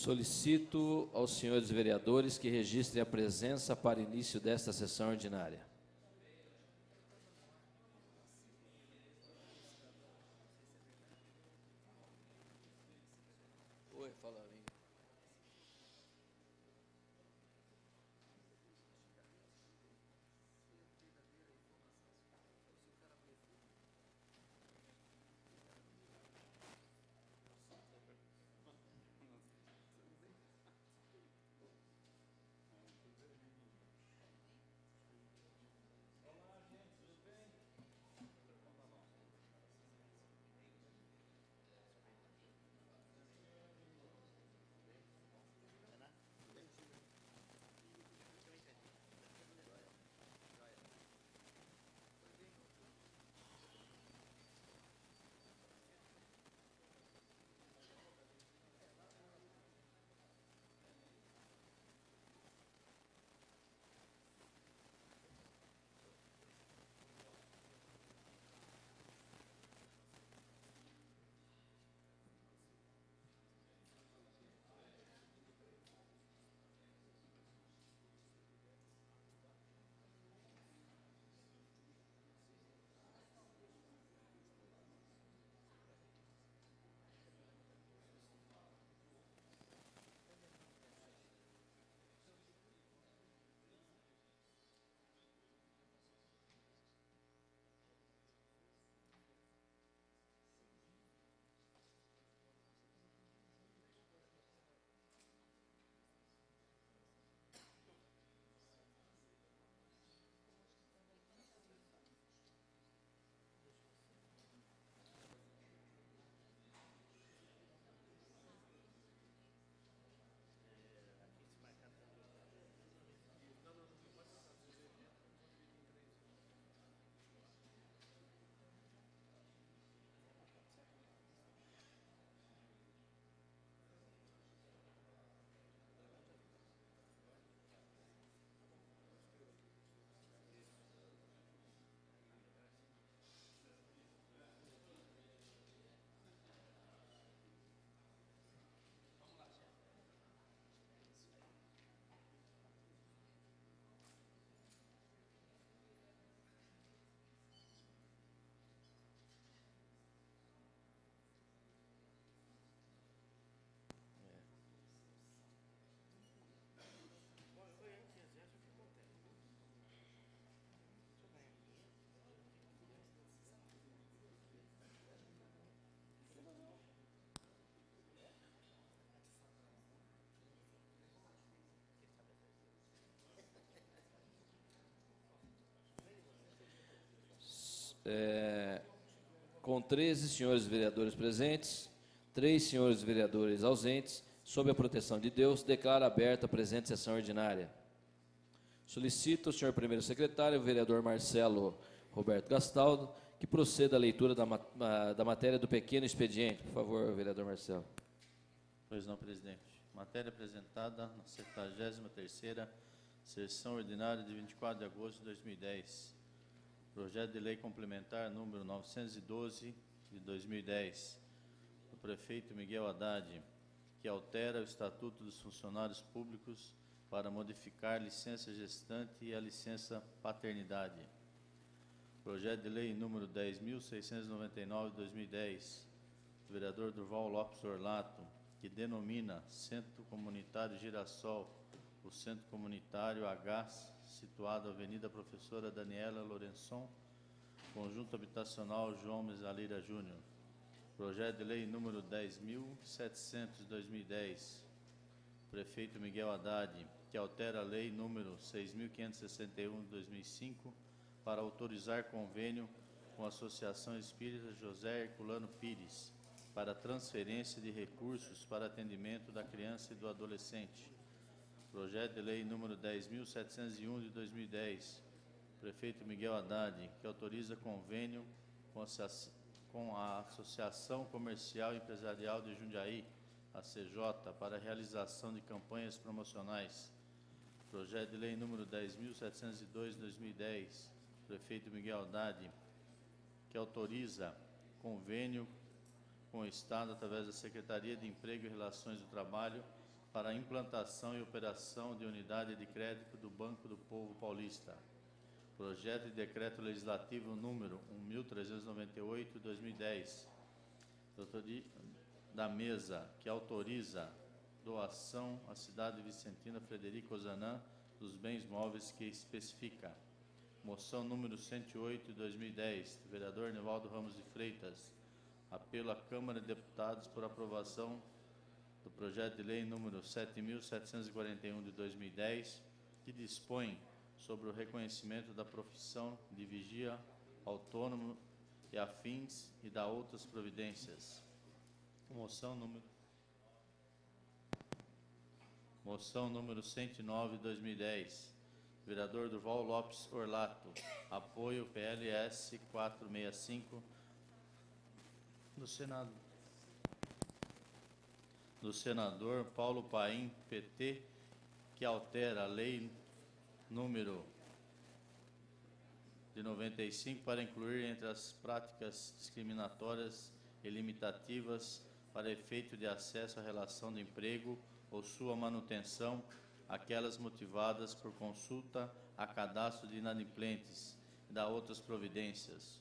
Solicito aos senhores vereadores que registrem a presença para início desta sessão ordinária. Oi, fala aí. Com 13 senhores vereadores presentes, 3 senhores vereadores ausentes, sob a proteção de Deus, declaro aberta a presente sessão ordinária. Solicito ao senhor primeiro secretário, o vereador Marcelo Roberto Gastaldo, que proceda à leitura da matéria do pequeno expediente. Por favor, vereador Marcelo. Pois não, presidente. Matéria apresentada na 73ª Sessão ordinária de 24 de agosto de 2010. Projeto de lei complementar número 912 de 2010, do prefeito Miguel Haddad, que altera o Estatuto dos Funcionários Públicos para modificar a licença gestante e a licença paternidade. Projeto de lei número 10.699 de 2010, do vereador Durval Lopes Orlato, que denomina Centro Comunitário Girassol, o Centro Comunitário H, situado na Avenida Professora Daniela Lourençon, Conjunto Habitacional João Mesalira Júnior. Projeto de lei número 10.700 de 2010, prefeito Miguel Haddad, que altera a lei número 6.561 de 2005 para autorizar convênio com a Associação Espírita José Herculano Pires para transferência de recursos para atendimento da criança e do adolescente. Projeto de lei número 10.701 de 2010, prefeito Miguel Haddad, que autoriza convênio com a Associação Comercial e Empresarial de Jundiaí, a CJ, para a realização de campanhas promocionais. Projeto de lei número 10.702 de 2010, prefeito Miguel Haddad, que autoriza convênio com o Estado através da Secretaria de Emprego e Relações do Trabalho para a implantação e operação de unidade de crédito do Banco do Povo Paulista. Projeto de decreto legislativo número 1.398 de 2010, da mesa, que autoriza doação à cidade vicentina Frederico Ozanam dos bens móveis que especifica. Moção número 108 de 2010, do vereador Nivaldo Ramos de Freitas, apelo à Câmara de Deputados por aprovação do projeto de lei número 7.741 de 2010, que dispõe sobre o reconhecimento da profissão de vigia autônomo e afins e da outras providências. Moção número 109 de 2010, vereador Durval Lopes Orlato, apoio PLS 465 do Senado. Do senador Paulo Paim, PT, que altera a lei número de 95 para incluir entre as práticas discriminatórias e limitativas para efeito de acesso à relação de emprego ou sua manutenção, aquelas motivadas por consulta a cadastro de inadimplentes e da outras providências.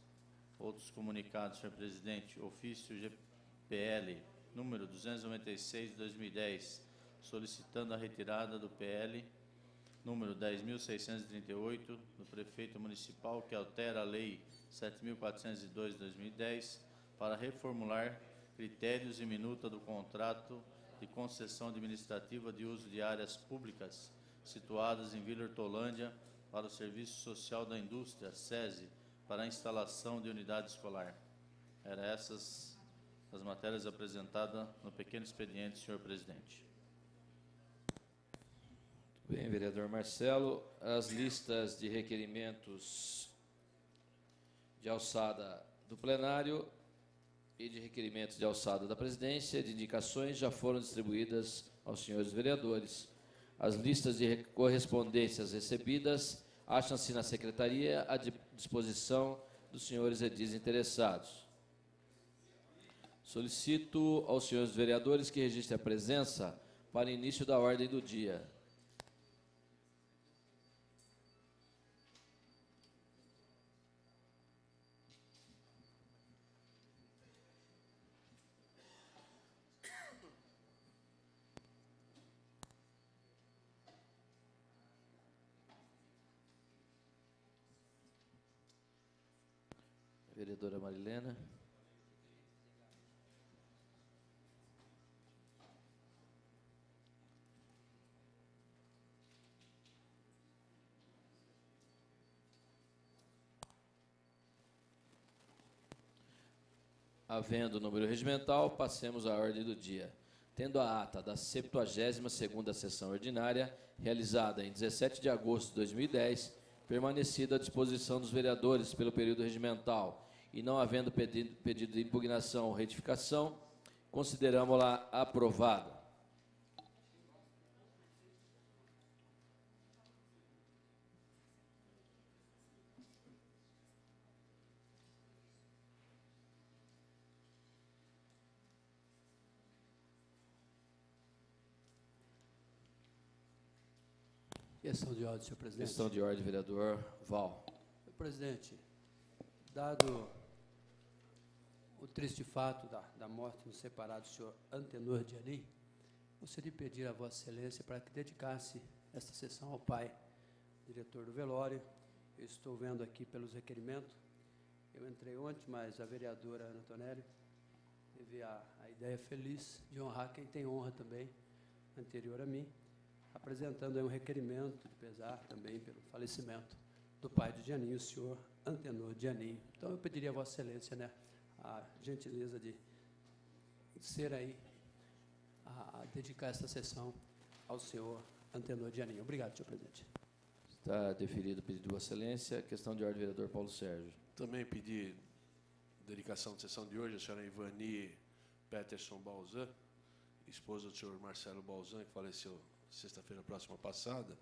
Outros comunicados, senhor presidente. Ofício GPL número 296 de 2010, solicitando a retirada do PL número 10.638 do prefeito municipal, que altera a lei 7.402 de 2010 para reformular critérios e minuta do contrato de concessão administrativa de uso de áreas públicas situadas em Vila Hortolândia para o Serviço Social da Indústria, SESI, para a instalação de unidade escolar. Eram essas as matérias apresentadas no pequeno expediente, senhor presidente. Bem, vereador Marcelo, as listas de requerimentos de alçada do plenário e de requerimentos de alçada da presidência, de indicações, já foram distribuídas aos senhores vereadores. As listas de correspondências recebidas acham-se na secretaria à disposição dos senhores edis interessados. Solicito aos senhores vereadores que registrem a presença para início da ordem do dia. Vereadora Marilena. Havendo número regimental, passemos à ordem do dia. Tendo a ata da 72ª sessão ordinária, realizada em 17 de agosto de 2010, permanecido à disposição dos vereadores pelo período regimental e não havendo pedido de impugnação ou retificação, consideramos-la aprovada. Questão de ordem, senhor presidente. Questão de ordem, vereador Val. Senhor presidente, dado o triste fato da morte no separado do senhor Antenor Dianim, gostaria de pedir a Vossa Excelência para que dedicasse esta sessão ao pai, diretor do velório. Eu estou vendo aqui pelos requerimentos. Eu entrei ontem, mas a vereadora Ana Tonelli teve a ideia feliz de honrar quem tem honra também, anterior a mim, apresentando aí um requerimento de pesar também pelo falecimento do pai de Dianinho, o senhor Antenor Dianinho. Então, eu pediria a Vossa Excelência, né, a gentileza de ser aí, a dedicar esta sessão ao senhor Antenor Dianinho. Obrigado, senhor presidente. Está deferido o pedido de Vossa Excelência. Questão de ordem, vereador Paulo Sérgio. Também pedi dedicação de sessão de hoje à senhora Ivani Peterson Balzan, esposa do senhor Marcelo Balzan, que faleceu sexta-feira próxima passada,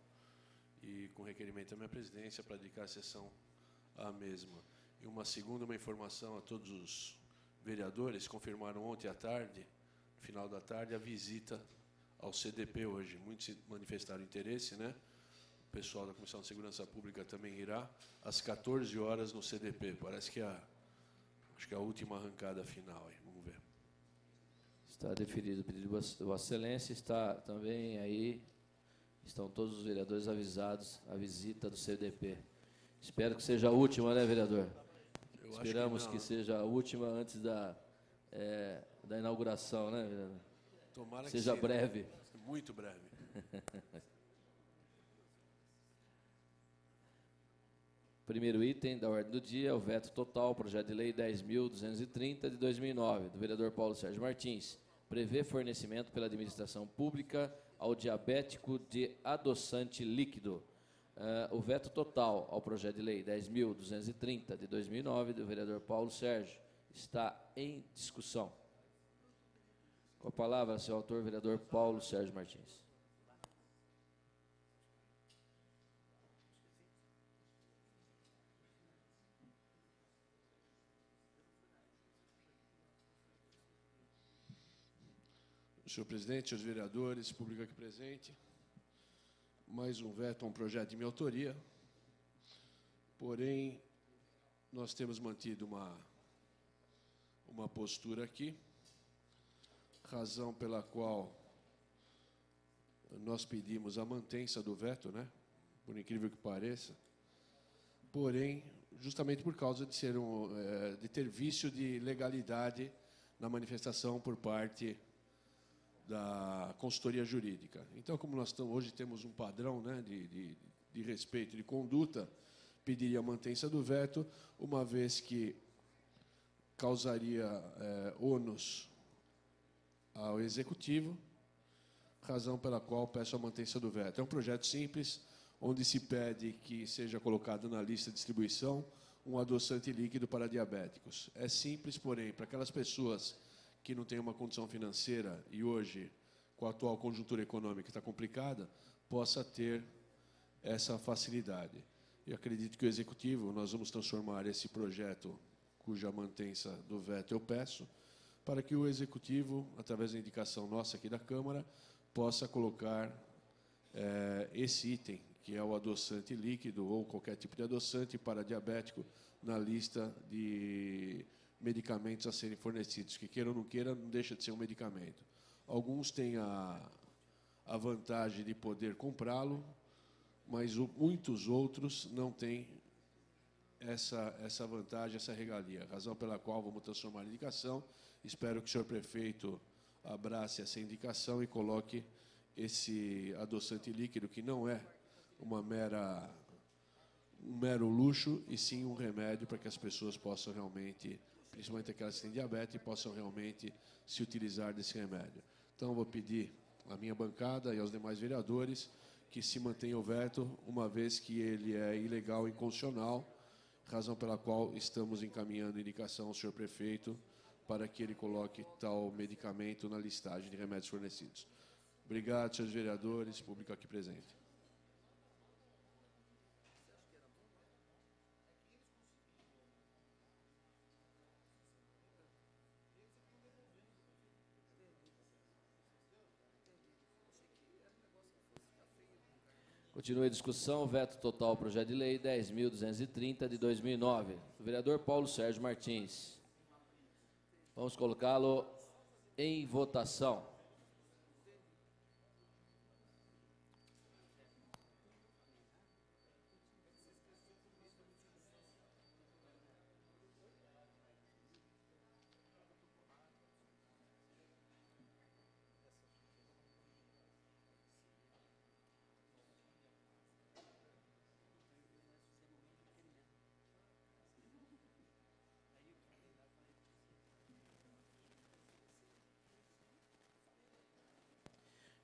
e com requerimento da minha presidência para dedicar a sessão à mesma. E uma informação a todos os vereadores: confirmaram ontem à tarde, no final da tarde, a visita ao CDP hoje. Muitos manifestaram interesse, né? O pessoal da Comissão de Segurança Pública também irá às 14 horas no CDP. Parece que acho que é a última arrancada final aí. Vamos ver. Está deferido o pedido de Vossa Excelência. Está também aí, estão todos os vereadores avisados a visita do CDP. Espero que seja a última, né, vereador? Esperamos que seja a última antes da inauguração, né, vereador? Tomara que seja breve. Muito breve. Primeiro item da ordem do dia é o veto total ao projeto de lei 10.230 de 2009, do vereador Paulo Sérgio Martins. Prevê fornecimento pela administração pública ao diabético de adoçante líquido. O veto total ao projeto de lei 10.230 de 2009, do vereador Paulo Sérgio, está em discussão. Com a palavra, seu autor, vereador Paulo Sérgio Martins. Senhor presidente, senhores vereadores, público aqui presente, mais um veto a um projeto de minha autoria. Porém, nós temos mantido uma postura aqui, razão pela qual nós pedimos a mantença do veto, né? Por incrível que pareça. Porém, justamente por causa de de ter vício de legalidade na manifestação por parte da consultoria jurídica. Então, como nós hoje temos um padrão, né, de respeito, de conduta, pediria a mantença do veto, uma vez que causaria ônus ao Executivo, razão pela qual peço a mantença do veto. É um projeto simples, onde se pede que seja colocado na lista de distribuição um adoçante líquido para diabéticos. É simples, porém, para aquelas pessoas que não têm uma condição financeira e hoje, com a atual conjuntura econômica que está complicada, possa ter essa facilidade. Eu acredito que o Executivo, nós vamos transformar esse projeto, cuja mantença do veto eu peço, para que o Executivo, através da indicação nossa aqui da Câmara, possa colocar esse item, que é o adoçante líquido ou qualquer tipo de adoçante para diabético, na lista de medicamentos a serem fornecidos, que queira ou não queira, não deixa de ser um medicamento. Alguns têm a vantagem de poder comprá-lo, mas muitos outros não têm essa vantagem, essa regalia, razão pela qual vamos transformar a indicação. Espero que o senhor prefeito abrace essa indicação e coloque esse adoçante líquido, que não é um mero luxo, e sim um remédio para que as pessoas possam realmente, principalmente aquelas que têm diabetes, possam realmente se utilizar desse remédio. Então, vou pedir à minha bancada e aos demais vereadores que se mantenha o veto, uma vez que ele é ilegal e inconstitucional, razão pela qual estamos encaminhando indicação ao senhor prefeito para que ele coloque tal medicamento na listagem de remédios fornecidos. Obrigado, senhores vereadores, público aqui presente. Continua a discussão, veto total ao projeto de lei 10.230 de 2009, do vereador Paulo Sérgio Martins. Vamos colocá-lo em votação.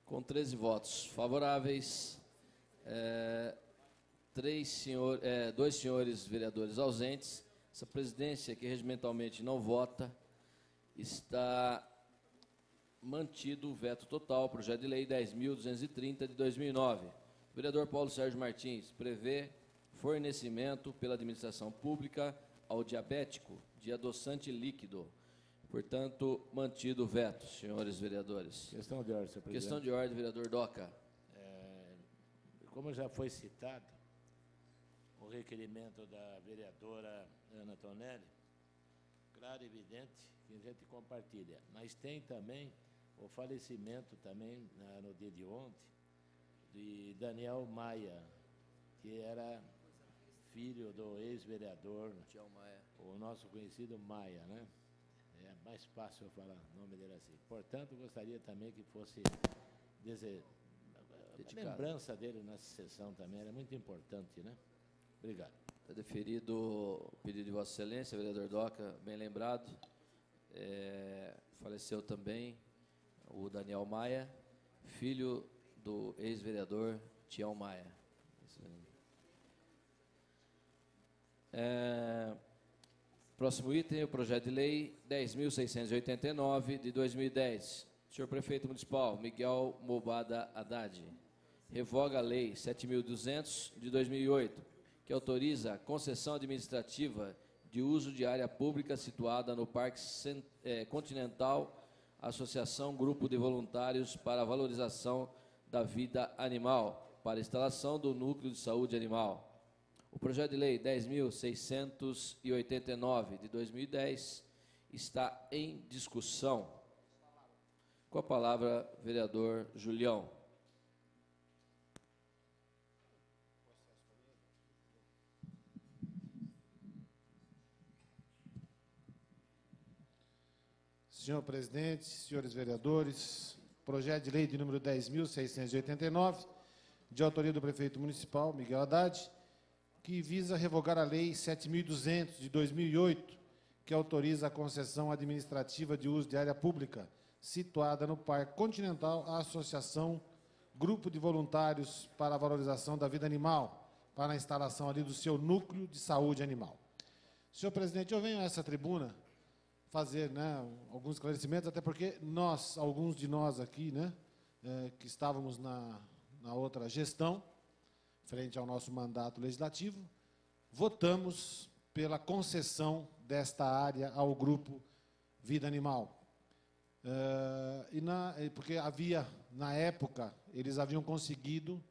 Com 13 votos favoráveis, dois senhores vereadores ausentes, essa presidência, que regimentalmente não vota, está mantido o veto total ao projeto de lei 10.230 de 2009. O vereador Paulo Sérgio Martins prevê fornecimento pela administração pública ao diabético de adoçante líquido. Portanto, mantido o veto, senhores vereadores. Questão de ordem, senhor presidente. Questão de ordem, vereador Doca. Como já foi citado, o requerimento da vereadora Ana Tonelli, claro e evidente que a gente compartilha, mas tem também o falecimento também, no dia de ontem, de Daniel Maia, que era filho do ex-vereador, o nosso conhecido Maia, né? É mais fácil eu falar o nome dele assim. Portanto, gostaria também que fosse a lembrança dele nessa sessão também, era muito importante, né? Obrigado. Está deferido o pedido de Vossa Excelência, vereador Doca, bem lembrado. Faleceu também o Daniel Maia, filho do ex-vereador Tião Maia. Próximo item, o projeto de lei 10.689 de 2010. Senhor Prefeito Municipal Miguel Mobada Haddad, revoga a lei 7.200 de 2008, que autoriza a concessão administrativa de uso de área pública situada no Parque Continental, Associação Grupo de Voluntários para a Valorização da Vida Animal, para a instalação do Núcleo de Saúde Animal. O projeto de lei 10.689 de 2010 está em discussão. Com a palavra, vereador Julião. Senhor presidente, senhores vereadores, projeto de lei de número 10.689, de autoria do prefeito municipal Miguel Haddad, que visa revogar a lei 7.200 de 2008, que autoriza a concessão administrativa de uso de área pública situada no Parque Continental à Associação Grupo de Voluntários para a Valorização da Vida Animal, para a instalação ali do seu Núcleo de Saúde Animal. Senhor presidente, eu venho a essa tribuna fazer, né, alguns esclarecimentos, até porque alguns de nós aqui, né, que estávamos na outra gestão, frente ao nosso mandato legislativo, votamos pela concessão desta área ao Grupo Vida Animal. Porque havia, na época, eles haviam conseguido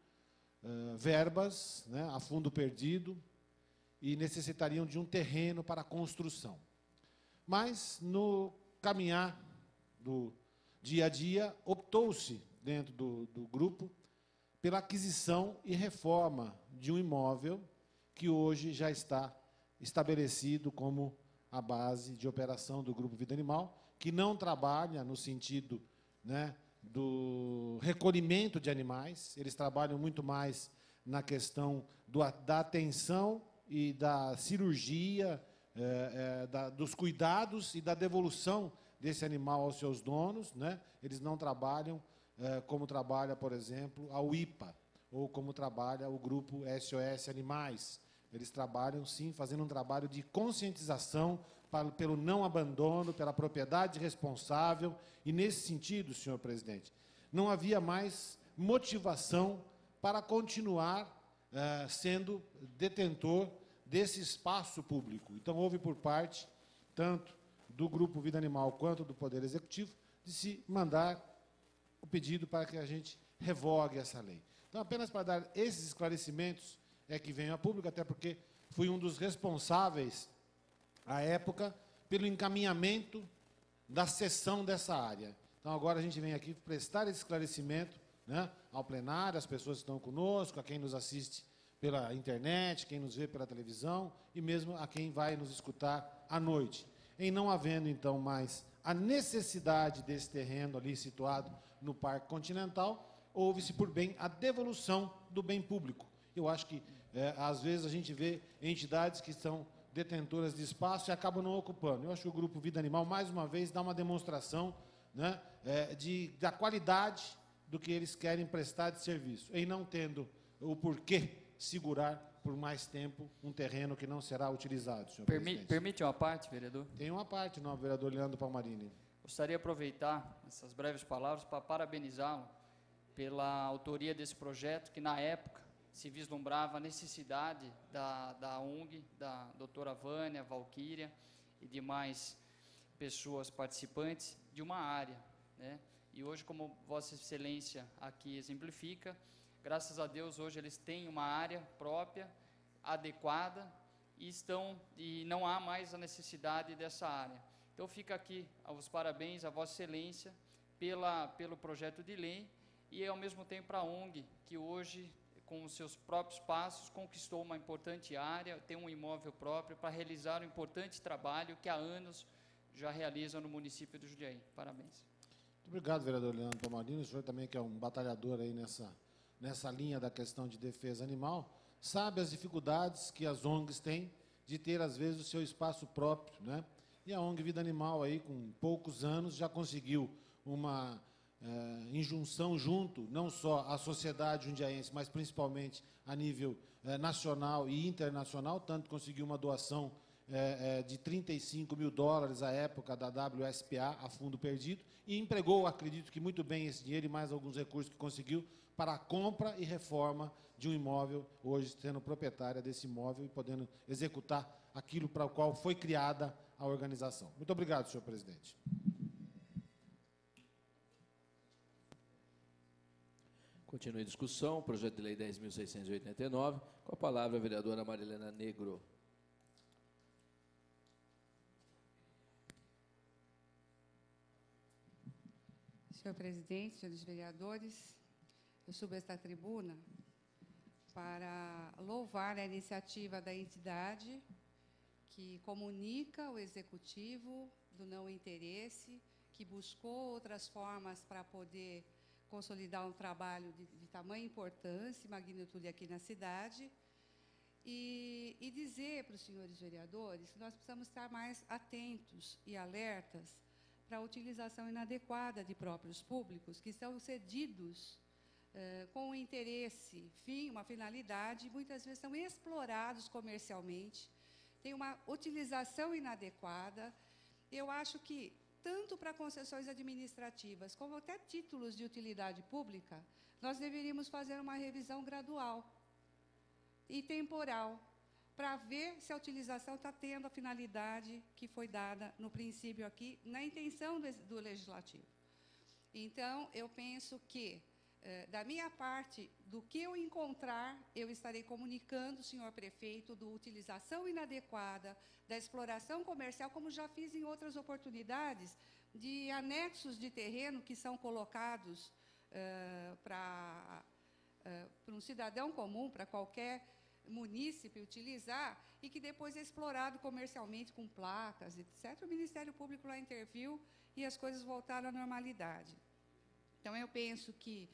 verbas, né, a fundo perdido, e necessitariam de um terreno para a construção. Mas, no caminhar do dia a dia, optou-se, dentro do grupo, pela aquisição e reforma de um imóvel que hoje já está estabelecido como a base de operação do Grupo Vida Animal, que não trabalha no sentido, né, do recolhimento de animais, eles trabalham muito mais na questão da atenção e da cirurgia, dos cuidados e da devolução desse animal aos seus donos, né? Eles não trabalham como trabalha, por exemplo, a UIPA, ou como trabalha o Grupo SOS Animais. Eles trabalham, sim, fazendo um trabalho de conscientização pelo não abandono, pela propriedade responsável, e, nesse sentido, senhor presidente, não havia mais motivação para continuar sendo detentor desse espaço público. Então, houve por parte, tanto do Grupo Vida Animal quanto do Poder Executivo, de se mandar o pedido para que a gente revogue essa lei. Então, apenas para dar esses esclarecimentos é que venho a público, até porque fui um dos responsáveis, à época, pelo encaminhamento da cessão dessa área. Então, agora a gente vem aqui prestar esse esclarecimento, né, ao plenário, às pessoas que estão conosco, a quem nos assiste pela internet, quem nos vê pela televisão e mesmo a quem vai nos escutar à noite. Em não havendo, então, mais a necessidade desse terreno ali situado no Parque Continental, houve-se por bem a devolução do bem público. Eu acho que, às vezes, a gente vê entidades que são detentoras de espaço e acabam não ocupando. Eu acho que o Grupo Vida Animal, mais uma vez, dá uma demonstração, né, da qualidade do que eles querem prestar de serviço, em não tendo o porquê segurar por mais tempo um terreno que não será utilizado, senhor presidente. Permite uma parte, vereador? Tem uma parte, não, vereador Leandro Palmarini. Gostaria de aproveitar essas breves palavras para parabenizá-lo pela autoria desse projeto, que na época se vislumbrava a necessidade da ONG, da doutora Vânia, Valquíria e demais pessoas participantes de uma área, né? E hoje, como Vossa Excelência aqui exemplifica, graças a Deus, hoje eles têm uma área própria, adequada, e não há mais a necessidade dessa área. Então, fica aqui os parabéns a Vossa Excelência pelo projeto de lei e, ao mesmo tempo, para a ONG, que hoje, com os seus próprios passos, conquistou uma importante área, tem um imóvel próprio para realizar um importante trabalho que há anos já realiza no município do Jundiaí. Parabéns. Muito obrigado, vereador Leandro Palmarini. O senhor também, que é um batalhador aí nessa linha da questão de defesa animal, sabe as dificuldades que as ONGs têm de ter, às vezes, o seu espaço próprio, né? E a ONG Vida Animal, aí, com poucos anos, já conseguiu uma injunção junto, não só à sociedade jundiaense, mas principalmente a nível nacional e internacional, tanto conseguiu uma doação de $35 mil à época da WSPA, a fundo perdido, e empregou, acredito que muito bem, esse dinheiro e mais alguns recursos que conseguiu para a compra e reforma de um imóvel, hoje sendo proprietária desse imóvel e podendo executar aquilo para o qual foi criada a organização. Muito obrigado, senhor presidente. Continue a discussão, projeto de lei 10.689, com a palavra a vereadora Marilena Negro. Senhor presidente, senhores vereadores, eu subo esta tribuna para louvar a iniciativa da entidade que comunica o executivo do não interesse, que buscou outras formas para poder consolidar um trabalho de tamanha importância e magnitude aqui na cidade, e dizer para os senhores vereadores que nós precisamos estar mais atentos e alertas para a utilização inadequada de próprios públicos que são cedidos com um interesse, uma finalidade, muitas vezes são explorados comercialmente, tem uma utilização inadequada. Eu acho que, tanto para concessões administrativas, como até títulos de utilidade pública, nós deveríamos fazer uma revisão gradual e temporal, para ver se a utilização está tendo a finalidade que foi dada no princípio aqui, na intenção do Legislativo. Então, eu penso que, da minha parte, do que eu encontrar, eu estarei comunicando, senhor prefeito, da utilização inadequada, da exploração comercial, como já fiz em outras oportunidades, de anexos de terreno que são colocados para um cidadão comum, para qualquer munícipe utilizar, e que depois é explorado comercialmente com placas, etc. O Ministério Público lá interviu e as coisas voltaram à normalidade. Então, eu penso que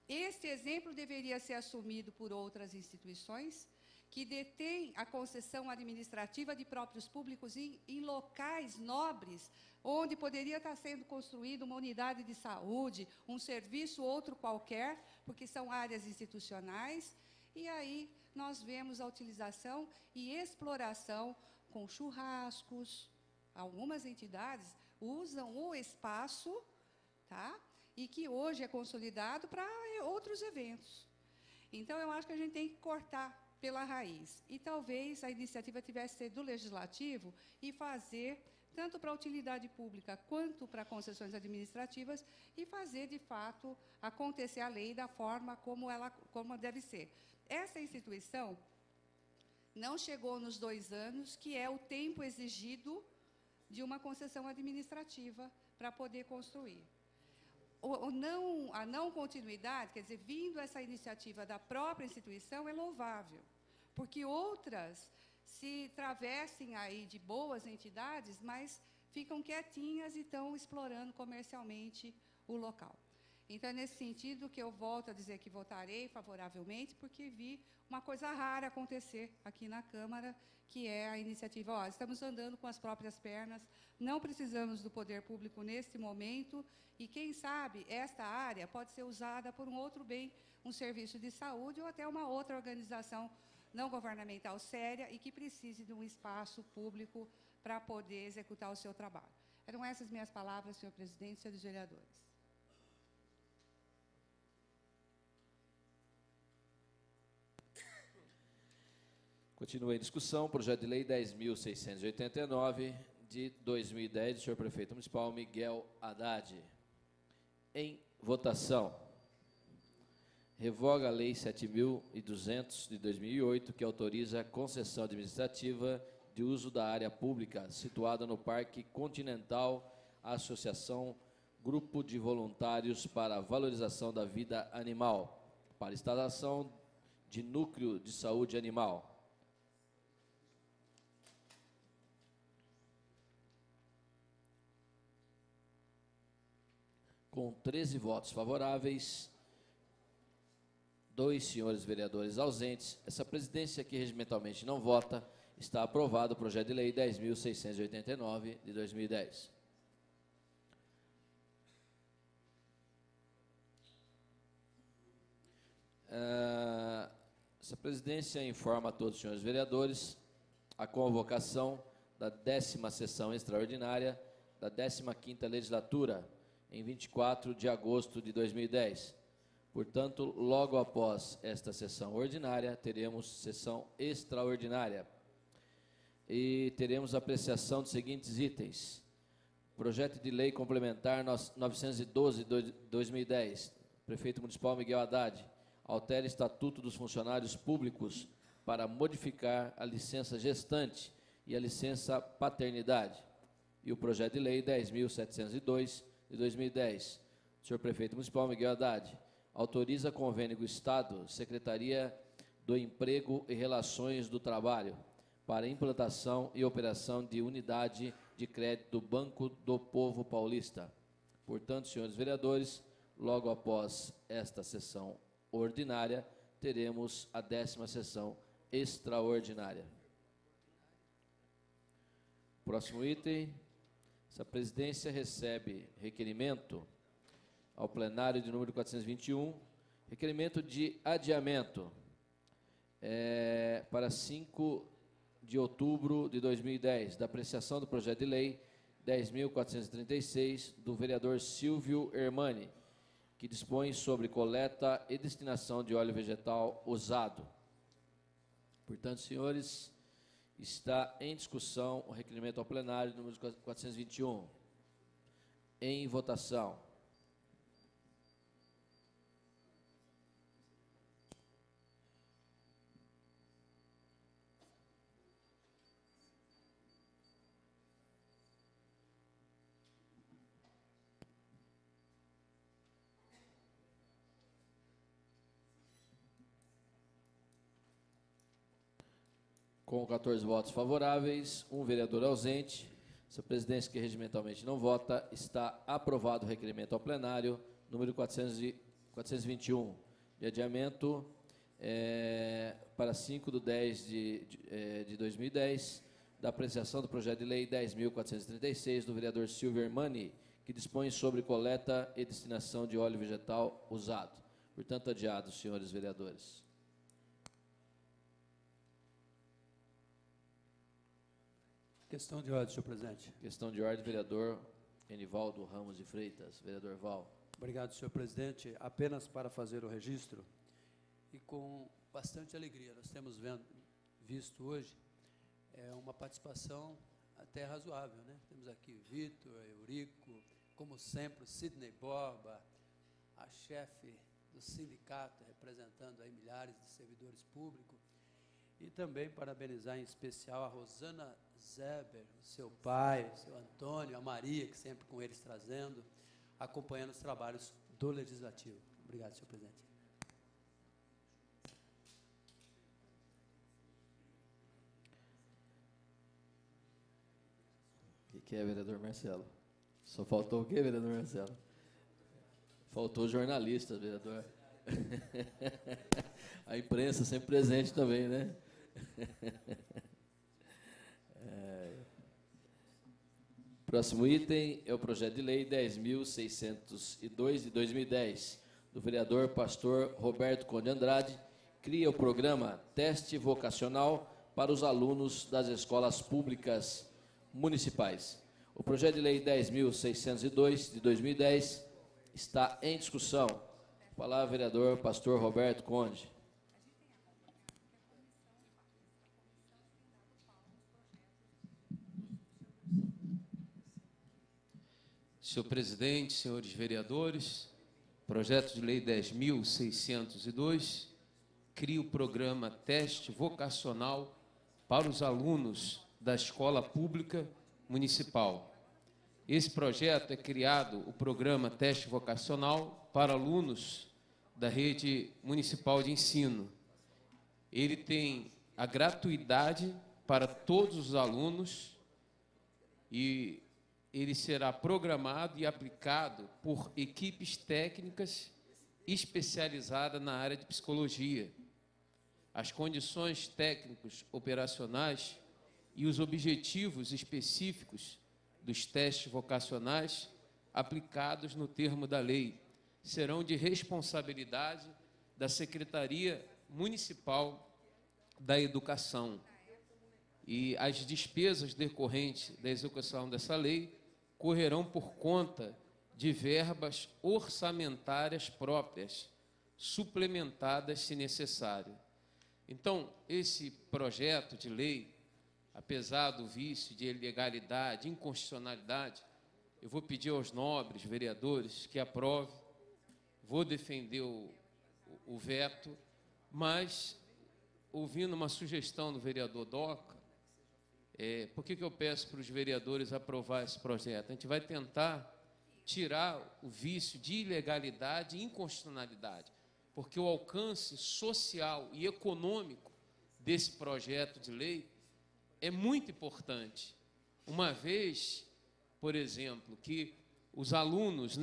este exemplo deveria ser assumido por outras instituições que detêm a concessão administrativa de próprios públicos em locais nobres, onde poderia estar sendo construída uma unidade de saúde, um serviço outro qualquer, porque são áreas institucionais, e aí nós vemos a utilização e exploração com churrascos. Algumas entidades usam o espaço, tá? E que hoje é consolidado para outros eventos. Então, eu acho que a gente tem que cortar pela raiz. E talvez a iniciativa tivesse sido do Legislativo e fazer tanto para a utilidade pública quanto para concessões administrativas, e fazer, de fato, acontecer a lei da forma como deve ser. Essa instituição não chegou nos 2 anos, que é o tempo exigido de uma concessão administrativa para poder construir. A não continuidade, quer dizer, vindo essa iniciativa da própria instituição, é louvável, porque outras se travessem aí de boas entidades, mas ficam quietinhas e estão explorando comercialmente o local. Então, é nesse sentido que eu volto a dizer que votarei favoravelmente, porque vi uma coisa rara acontecer aqui na Câmara, que é a iniciativa, ó, estamos andando com as próprias pernas, não precisamos do poder público neste momento, e quem sabe esta área pode ser usada por um outro bem, um serviço de saúde ou até uma outra organização não governamental séria e que precise de um espaço público para poder executar o seu trabalho. Eram essas minhas palavras, senhor presidente, senhores vereadores. Continua em discussão, projeto de lei 10.689, de 2010, do senhor prefeito municipal Miguel Haddad. Em votação. Revoga a lei 7.200, de 2008, que autoriza a concessão administrativa de uso da área pública situada no Parque Continental, à Associação Grupo de Voluntários para a Valorização da Vida Animal, para instalação de núcleo de saúde animal. Com 13 votos favoráveis, 2 senhores vereadores ausentes, essa presidência que regimentalmente não vota, está aprovado o projeto de lei 10.689, de 2010. Essa presidência informa a todos os senhores vereadores a convocação da 10ª sessão extraordinária da 15ª legislatura, em 24 de agosto de 2010. Portanto, logo após esta sessão ordinária, teremos sessão extraordinária. E teremos apreciação dos seguintes itens. Projeto de lei complementar 912 de 2010. Prefeito Municipal Miguel Haddad altera Estatuto dos Funcionários Públicos para modificar a licença gestante e a licença paternidade. E o projeto de lei 10.702 de 2010. Senhor Prefeito Municipal Miguel Haddad autoriza convênio do Estado, Secretaria do Emprego e Relações do Trabalho, para implantação e operação de unidade de crédito do Banco do Povo Paulista. Portanto, senhores vereadores, logo após esta sessão ordinária, teremos a 10ª sessão extraordinária. Próximo item. Essa presidência recebe requerimento ao plenário de número 421, requerimento de adiamento para 5 de outubro de 2010, da apreciação do projeto de lei 10.436, do vereador Silvio Hermani, que dispõe sobre coleta e destinação de óleo vegetal usado. Portanto, senhores, está em discussão o requerimento ao plenário número 421. Em votação. Com 14 votos favoráveis, 1 vereador ausente, essa presidência que regimentalmente não vota, está aprovado o requerimento ao plenário, número 421, de adiamento para 5/10 de 2010, da apreciação do projeto de lei 10.436, do vereador Silvio Hermani, que dispõe sobre coleta e destinação de óleo vegetal usado. Portanto, adiado, senhores vereadores. Questão de ordem, senhor presidente. Questão de ordem, vereador Enivaldo Ramos de Freitas. Vereador Val. Obrigado, senhor presidente. Apenas para fazer o registro, e com bastante alegria, nós temos visto hoje uma participação até razoável, né? Temos aqui Vitor, Eurico, como sempre, o Sidney Borba, a chefe do sindicato, representando aí milhares de servidores públicos, e também parabenizar em especial a Rosana Zeber, o seu pai, o seu Antônio, a Maria, que sempre com eles trazendo, acompanhando os trabalhos do Legislativo. Obrigado, senhor presidente. O que é, vereador Marcelo? Só faltou o quê, vereador Marcelo? Faltou jornalista, vereador. A imprensa sempre presente também, né? Próximo item é o projeto de lei 10.602 de 2010, do vereador pastor Roberto Conde Andrade, cria o programa Teste Vocacional para os alunos das escolas públicas municipais. O projeto de lei 10.602 de 2010 está em discussão. Palavra, vereador pastor Roberto Conde. Senhor presidente, senhores vereadores, projeto de lei 10.602 cria o programa Teste Vocacional para os alunos da escola pública municipal. Esse projeto é criado, o programa Teste Vocacional, para alunos da rede municipal de ensino. Ele tem a gratuidade para todos os alunos e ele será programado e aplicado por equipes técnicas especializadas na área de psicologia. As condições técnicos operacionais e os objetivos específicos dos testes vocacionais aplicados no termo da lei serão de responsabilidade da Secretaria Municipal da Educação. E as despesas decorrentes da execução dessa lei correrão por conta de verbas orçamentárias próprias, suplementadas se necessário. Então, esse projeto de lei, apesar do vício de ilegalidade, inconstitucionalidade, eu vou pedir aos nobres vereadores que aprovem, vou defender o veto, mas, ouvindo uma sugestão do vereador Doca, por que eu peço para os vereadores aprovar esse projeto? A gente vai tentar tirar o vício de ilegalidade e inconstitucionalidade, porque o alcance social e econômico desse projeto de lei é muito importante, uma vez, por exemplo, que os alunos,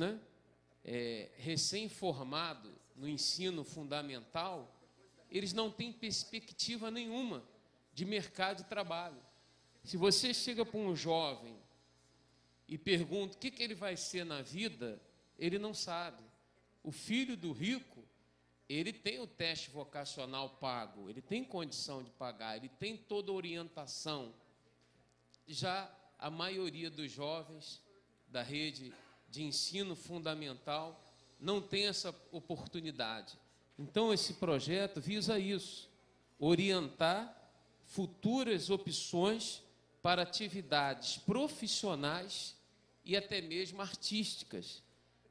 recém-formados no ensino fundamental, eles não têm perspectiva nenhuma de mercado de trabalho. Se você chega para um jovem e pergunta o que ele vai ser na vida, ele não sabe. O filho do rico, ele tem o teste vocacional pago, ele tem condição de pagar, ele tem toda a orientação. Já a maioria dos jovens da rede de ensino fundamental não tem essa oportunidade. Então, esse projeto visa isso, orientar futuras opções para atividades profissionais e até mesmo artísticas.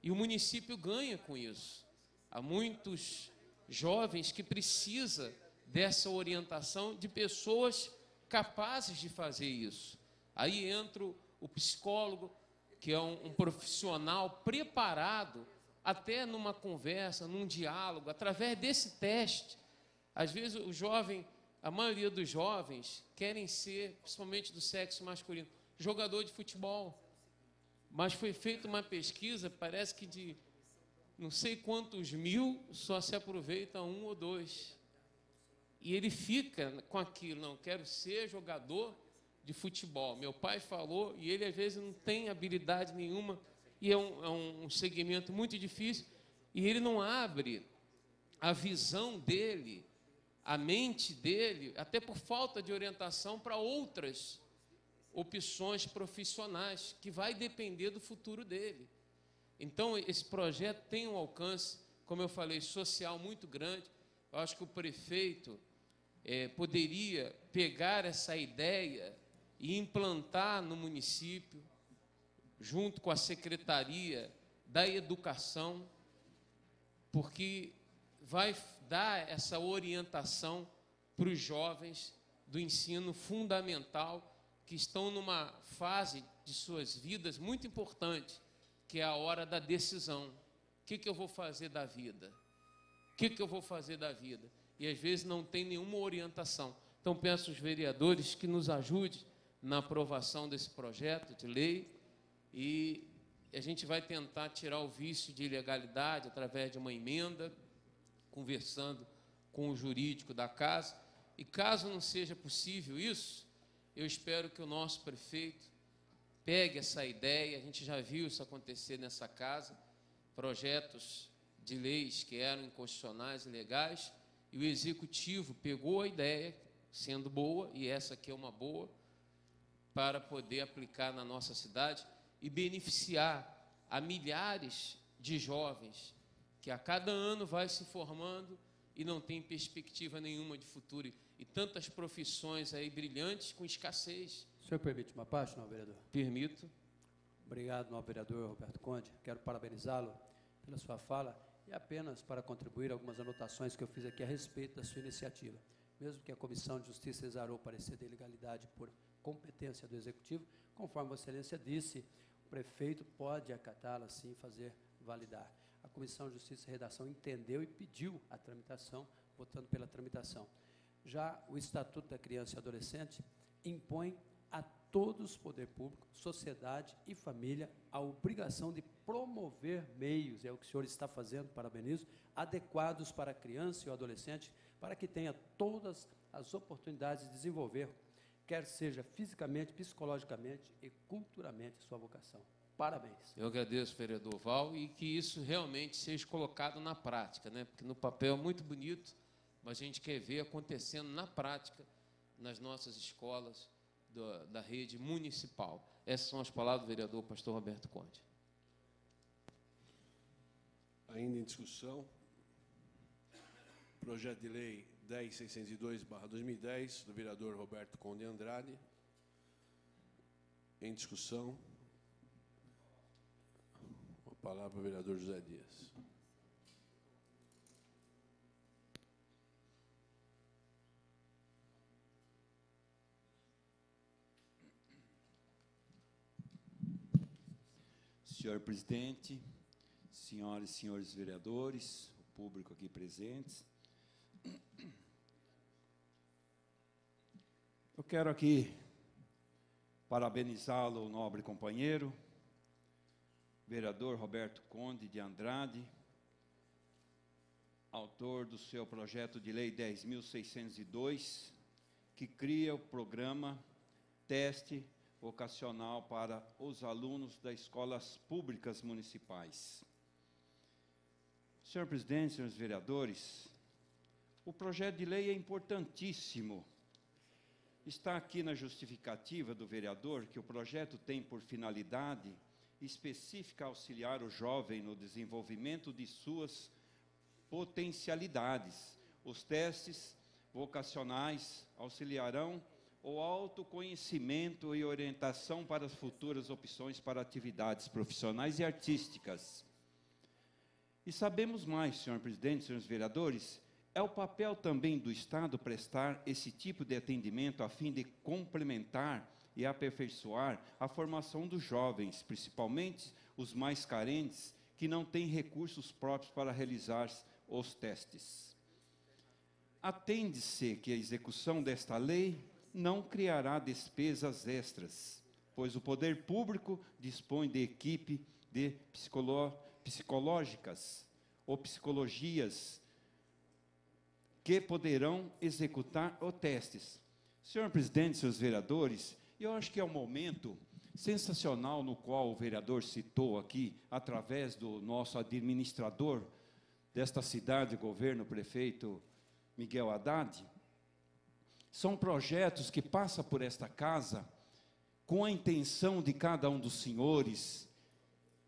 E o município ganha com isso. Há muitos jovens que precisam dessa orientação de pessoas capazes de fazer isso. Aí entra o psicólogo, que é um profissional preparado até numa conversa, num diálogo, através desse teste. Às vezes o jovem, a maioria dos jovens querem ser, principalmente do sexo masculino, jogador de futebol. Mas foi feita uma pesquisa, parece que de não sei quantos mil, só se aproveita 1 ou 2. E ele fica com aquilo, não, quero ser jogador de futebol. Meu pai falou, e ele às vezes não tem habilidade nenhuma, e é um segmento muito difícil, e ele não abre a visão dele, a mente dele, até por falta de orientação para outras opções profissionais, que vai depender do futuro dele. Então, esse projeto tem um alcance, como eu falei, social muito grande. Eu acho que o prefeito poderia pegar essa ideia e implantar no município, junto com a Secretaria da Educação, porque vai dar essa orientação para os jovens do ensino fundamental, que estão numa fase de suas vidas muito importante, que é a hora da decisão. O que eu vou fazer da vida? O que eu vou fazer da vida? E às vezes não tem nenhuma orientação. Então peço aos vereadores que nos ajudem na aprovação desse projeto de lei, e a gente vai tentar tirar o vício de ilegalidade através de uma emenda, conversando com o jurídico da casa. E caso não seja possível isso, eu espero que o nosso prefeito pegue essa ideia. A gente já viu isso acontecer nessa casa, projetos de leis que eram inconstitucionais e ilegais, e o executivo pegou a ideia, sendo boa, e essa aqui é uma boa, para poder aplicar na nossa cidade e beneficiar a milhares de jovens que a cada ano vai se formando e não tem perspectiva nenhuma de futuro, e tantas profissões aí brilhantes com escassez. O senhor permite uma parte, não, vereador? Permito. Obrigado, não, vereador Roberto Conde. Quero parabenizá-lo pela sua fala e apenas para contribuir algumas anotações que eu fiz aqui a respeito da sua iniciativa. Mesmo que a Comissão de Justiça exarou o parecer de ilegalidade por competência do Executivo, conforme Vossa Excelência disse, o prefeito pode acatá-la, sim, fazer validar. A Comissão de Justiça e Redação entendeu e pediu a tramitação, votando pela tramitação. Já o Estatuto da Criança e Adolescente impõe a todos, poder público, sociedade e família, a obrigação de promover meios, é o que o senhor está fazendo, parabenizo, adequados para a criança e o adolescente, para que tenha todas as oportunidades de desenvolver, quer seja fisicamente, psicologicamente e culturalmente, sua vocação. Parabéns. Eu agradeço, vereador Val, e que isso realmente seja colocado na prática, né? Porque no papel é muito bonito, mas a gente quer ver acontecendo na prática, nas nossas escolas da rede municipal. Essas são as palavras do vereador pastor Roberto Conde. Ainda em discussão, projeto de lei 10.602/2010, do vereador Roberto Conde Andrade. Em discussão, a palavra para o vereador José Dias. Senhor presidente, senhoras e senhores vereadores, o público aqui presentes, eu quero aqui parabenizá-lo, nobre companheiro, vereador Roberto Conde de Andrade, autor do seu projeto de lei 10.602, que cria o programa Teste Vocacional para os alunos das escolas públicas municipais. Senhor presidente, senhores vereadores, o projeto de lei é importantíssimo. Está aqui na justificativa do vereador que o projeto tem por finalidade específica auxiliar o jovem no desenvolvimento de suas potencialidades. Os testes vocacionais auxiliarão o autoconhecimento e orientação para as futuras opções para atividades profissionais e artísticas. E sabemos mais, senhor presidente, senhores vereadores, é o papel também do Estado prestar esse tipo de atendimento a fim de complementar e aperfeiçoar a formação dos jovens, principalmente os mais carentes, que não têm recursos próprios para realizar os testes. Atende-se que a execução desta lei não criará despesas extras, pois o poder público dispõe de equipe de psicológicas ou psicologias que poderão executar os testes. Senhor presidente, seus vereadores, eu acho que é um momento sensacional no qual o vereador citou aqui, através do nosso administrador desta cidade, governo, prefeito Miguel Haddad. São projetos que passam por esta casa com a intenção de cada um dos senhores,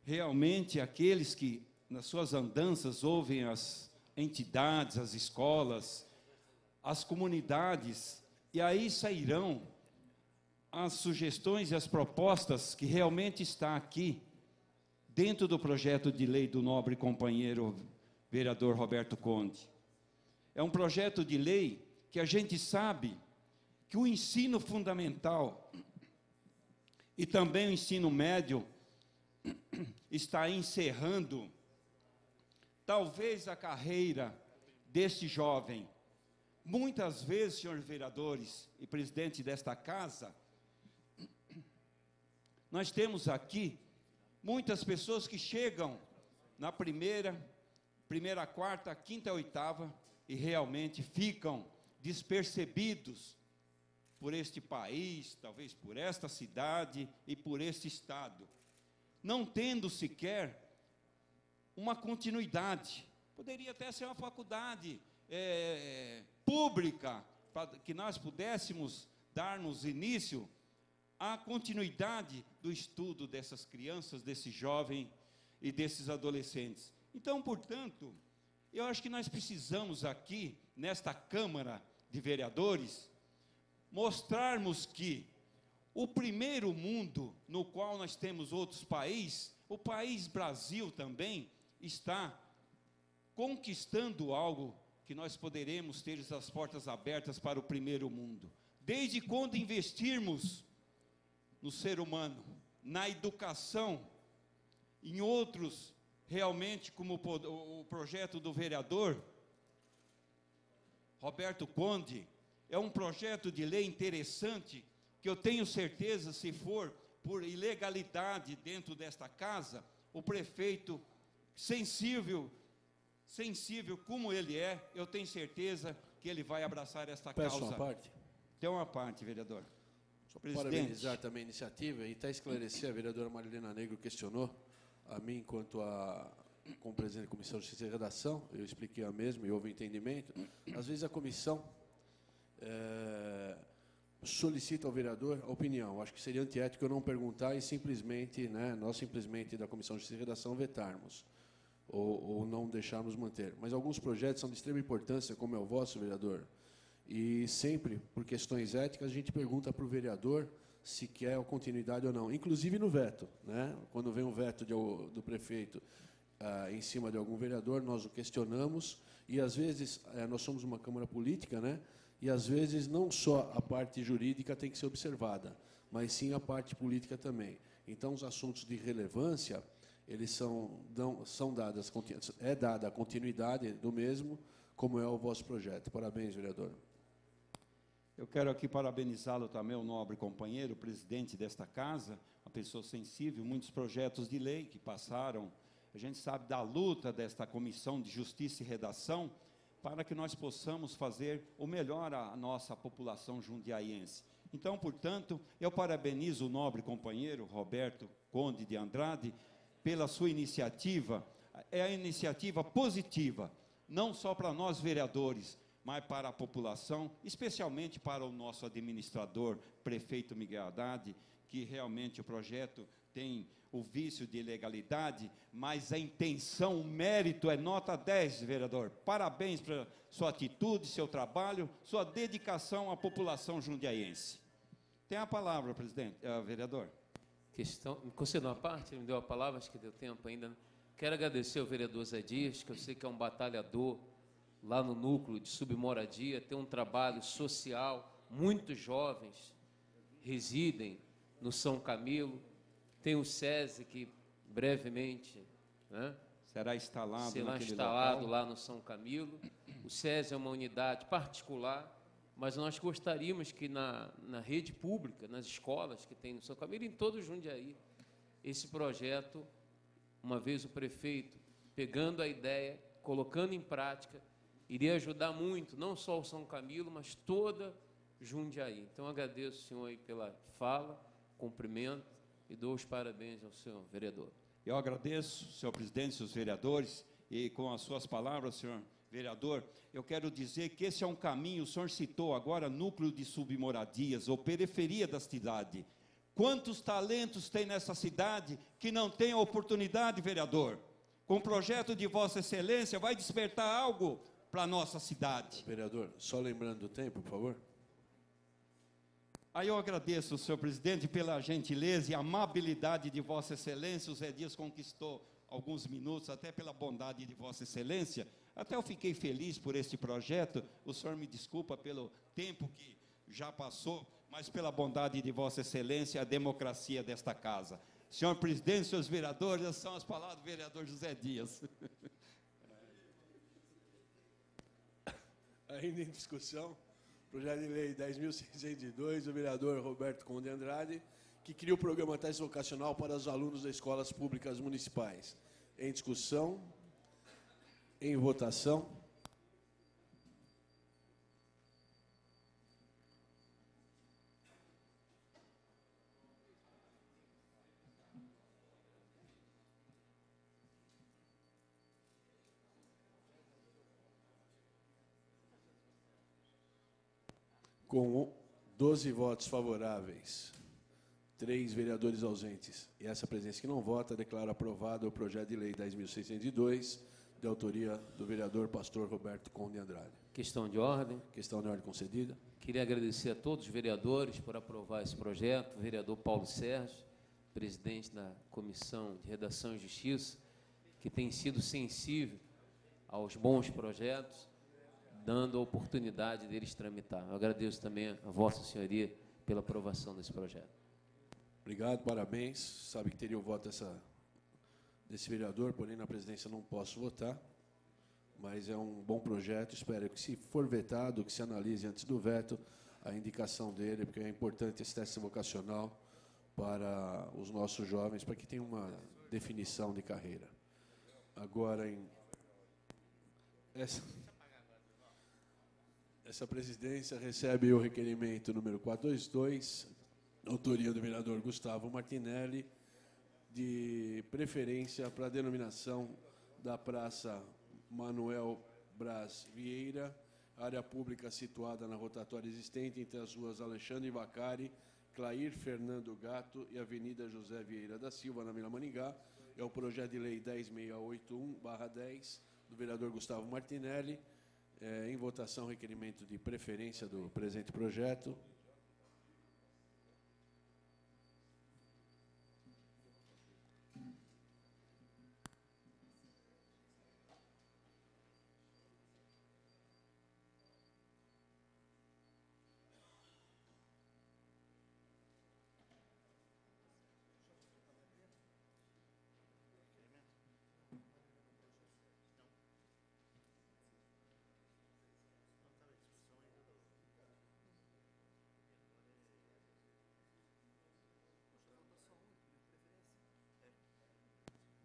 realmente aqueles que, nas suas andanças, ouvem as entidades, as escolas, as comunidades, e aí sairão as sugestões e as propostas que realmente está aqui dentro do projeto de lei do nobre companheiro vereador Roberto Conde. É um projeto de lei que a gente sabe que o ensino fundamental e também o ensino médio está encerrando talvez a carreira deste jovem. Muitas vezes, senhores vereadores e presidente desta casa, nós temos aqui muitas pessoas que chegam na primeira, quarta, quinta e oitava e realmente ficam despercebidos por este país, talvez por esta cidade e por este estado, não tendo sequer uma continuidade. Poderia até ser uma faculdade pública, para que nós pudéssemos dar-nos início à continuidade do estudo dessas crianças, desses jovens e desses adolescentes. Então, portanto, eu acho que nós precisamos aqui, nesta Câmara de Vereadores, mostrarmos que o primeiro mundo no qual nós temos outros países, o país Brasil também está conquistando algo que nós poderemos ter as portas abertas para o primeiro mundo. Desde quando investirmos no ser humano, na educação, em outros, realmente, como o projeto do vereador Roberto Conde, é um projeto de lei interessante, que eu tenho certeza, se for por ilegalidade dentro desta casa, o prefeito sensível como ele é, eu tenho certeza que ele vai abraçar esta causa. Peço uma parte. Tem uma parte, vereador. Só para parabenizar também a iniciativa e até esclarecer, a vereadora Marilena Negro questionou a mim, como presidente da Comissão de Justiça e Redação, eu expliquei a mesma e houve entendimento. Às vezes a comissão solicita ao vereador a opinião. Acho que seria antiético eu não perguntar e simplesmente, nós simplesmente da Comissão de Justiça e Redação vetarmos. Ou não deixarmos manter. Mas alguns projetos são de extrema importância, como é o vosso, vereador, e sempre, por questões éticas, a gente pergunta para o vereador se quer a continuidade ou não, inclusive no veto. Quando vem um veto do prefeito em cima de algum vereador, nós o questionamos, e às vezes, nós somos uma Câmara política, e às vezes não só a parte jurídica tem que ser observada, mas sim a parte política também. Então, os assuntos de relevância, eles são dadas, é dada a continuidade do mesmo, como é o vosso projeto. Parabéns, vereador. Eu quero aqui parabenizá-lo também, o nobre companheiro, presidente desta casa, uma pessoa sensível, muitos projetos de lei que passaram. A gente sabe da luta desta Comissão de Justiça e Redação, para que nós possamos fazer o melhor à nossa população jundiaiense. Então, portanto, eu parabenizo o nobre companheiro Roberto Conde de Andrade, pela sua iniciativa. É a iniciativa positiva, não só para nós vereadores, mas para a população, especialmente para o nosso administrador, prefeito Miguel Haddad, que realmente o projeto tem o vício de ilegalidade, mas a intenção, o mérito é nota 10, vereador. Parabéns pela sua atitude, seu trabalho, sua dedicação à população jundiaiense. Tem a palavra, presidente, vereador. Me concedeu uma parte, me deu a palavra, acho que deu tempo ainda. Quero agradecer ao vereador Zé Dias, que eu sei que é um batalhador lá no núcleo de submoradia, tem um trabalho social, muitos jovens residem no São Camilo, tem o SESI que brevemente será instalado lá no São Camilo. O SESI é uma unidade particular, mas nós gostaríamos que na rede pública, nas escolas que tem no São Camilo, em todo o Jundiaí, esse projeto, uma vez o prefeito pegando a ideia, colocando em prática, iria ajudar muito, não só o São Camilo, mas toda Jundiaí. Então, agradeço o senhor aí pela fala, cumprimento e dou os parabéns ao senhor vereador. Eu agradeço, senhor presidente, seus vereadores, e com as suas palavras, senhor vereador, eu quero dizer que esse é um caminho, o senhor citou agora núcleo de submoradias ou periferia da cidade. Quantos talentos tem nessa cidade que não tem a oportunidade, vereador? Com o projeto de Vossa Excelência, vai despertar algo para a nossa cidade. Vereador, só lembrando do tempo, por favor. Aí eu agradeço, senhor presidente, pela gentileza e amabilidade de Vossa Excelência. O Zé Dias conquistou alguns minutos, até pela bondade de Vossa Excelência. Até eu fiquei feliz por este projeto. O senhor me desculpa pelo tempo que já passou, mas pela bondade de Vossa Excelência e a democracia desta casa. Senhor presidente, senhores vereadores, essas são as palavras do vereador José Dias. Ainda em discussão, projeto de lei 10.602, do vereador Roberto Conde Andrade, que cria o programa Teste Vocacional para os alunos das escolas públicas municipais. Em discussão, em votação. Com 12 votos favoráveis, 3 vereadores ausentes e essa presença que não vota, declaro aprovado o projeto de lei 10.602, de autoria do vereador pastor Roberto Conde Andrade. Questão de ordem. Questão de ordem concedida. Queria agradecer a todos os vereadores por aprovar esse projeto, o vereador Paulo Sérgio, presidente da Comissão de Redação e Justiça, que tem sido sensível aos bons projetos, dando a oportunidade deles tramitar. Eu agradeço também a Vossa Senhoria pela aprovação desse projeto. Obrigado, parabéns. Sabe que teria o voto desse vereador, porém na presidência não posso votar, mas é um bom projeto. Espero que, se for vetado, que se analise antes do veto a indicação dele, porque é importante esse teste vocacional para os nossos jovens, para que tenham uma definição de carreira. Agora, essa presidência recebe o requerimento número 422, autoria do vereador Gustavo Martinelli, de preferência para a denominação da Praça Manuel Braz Vieira, área pública situada na rotatória existente entre as ruas Alexandre Vacari, Clair Fernando Gato e Avenida José Vieira da Silva, na Vila Maringá. É o projeto de lei 10.681/10, do vereador Gustavo Martinelli. Em votação, requerimento de preferência do presente projeto.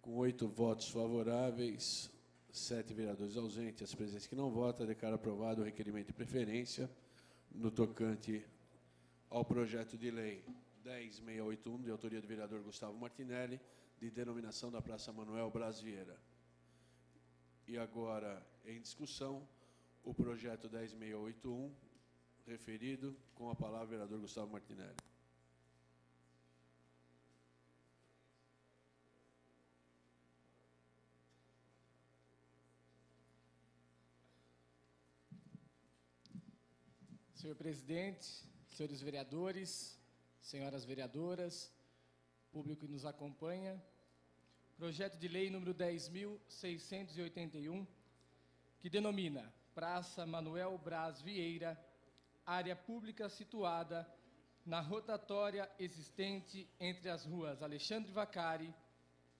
Com 8 votos favoráveis, 7 vereadores ausentes, as presentes que não votam, declaro aprovado o requerimento de preferência no tocante ao projeto de lei 10.681, de autoria do vereador Gustavo Martinelli, de denominação da Praça Manuel Braz Vieira. E agora, em discussão, o projeto 10.681, referido, com a palavra o vereador Gustavo Martinelli. Senhor presidente, senhores vereadores, senhoras vereadoras, público que nos acompanha, projeto de lei número 10.681, que denomina Praça Manuel Braz Vieira, área pública situada na rotatória existente entre as ruas Alexandre Vacari,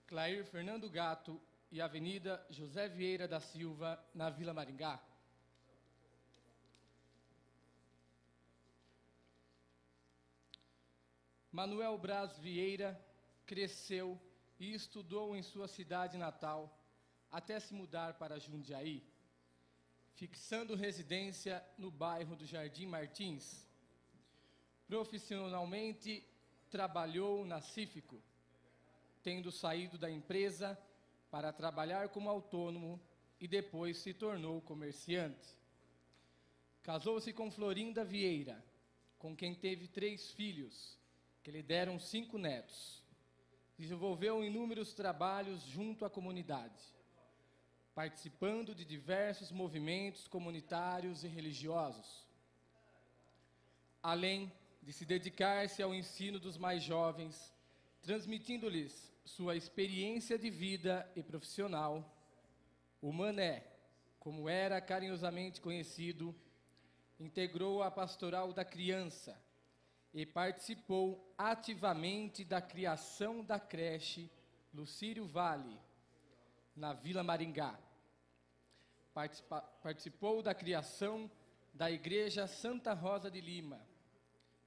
Clair Fernando Gato e Avenida José Vieira da Silva, na Vila Maringá. Manuel Braz Vieira cresceu e estudou em sua cidade natal até se mudar para Jundiaí, fixando residência no bairro do Jardim Martins. Profissionalmente, trabalhou na Cífico, tendo saído da empresa para trabalhar como autônomo e depois se tornou comerciante. Casou-se com Florinda Vieira, com quem teve 3 filhos, que lhe deram 5 netos. Desenvolveu inúmeros trabalhos junto à comunidade, participando de diversos movimentos comunitários e religiosos, além de se dedicar-se ao ensino dos mais jovens, transmitindo-lhes sua experiência de vida e profissional, o Mané, como era carinhosamente conhecido, integrou a pastoral da criança e participou ativamente da criação da creche Lucírio Vale, na Vila Maringá. Participou da criação da Igreja Santa Rosa de Lima,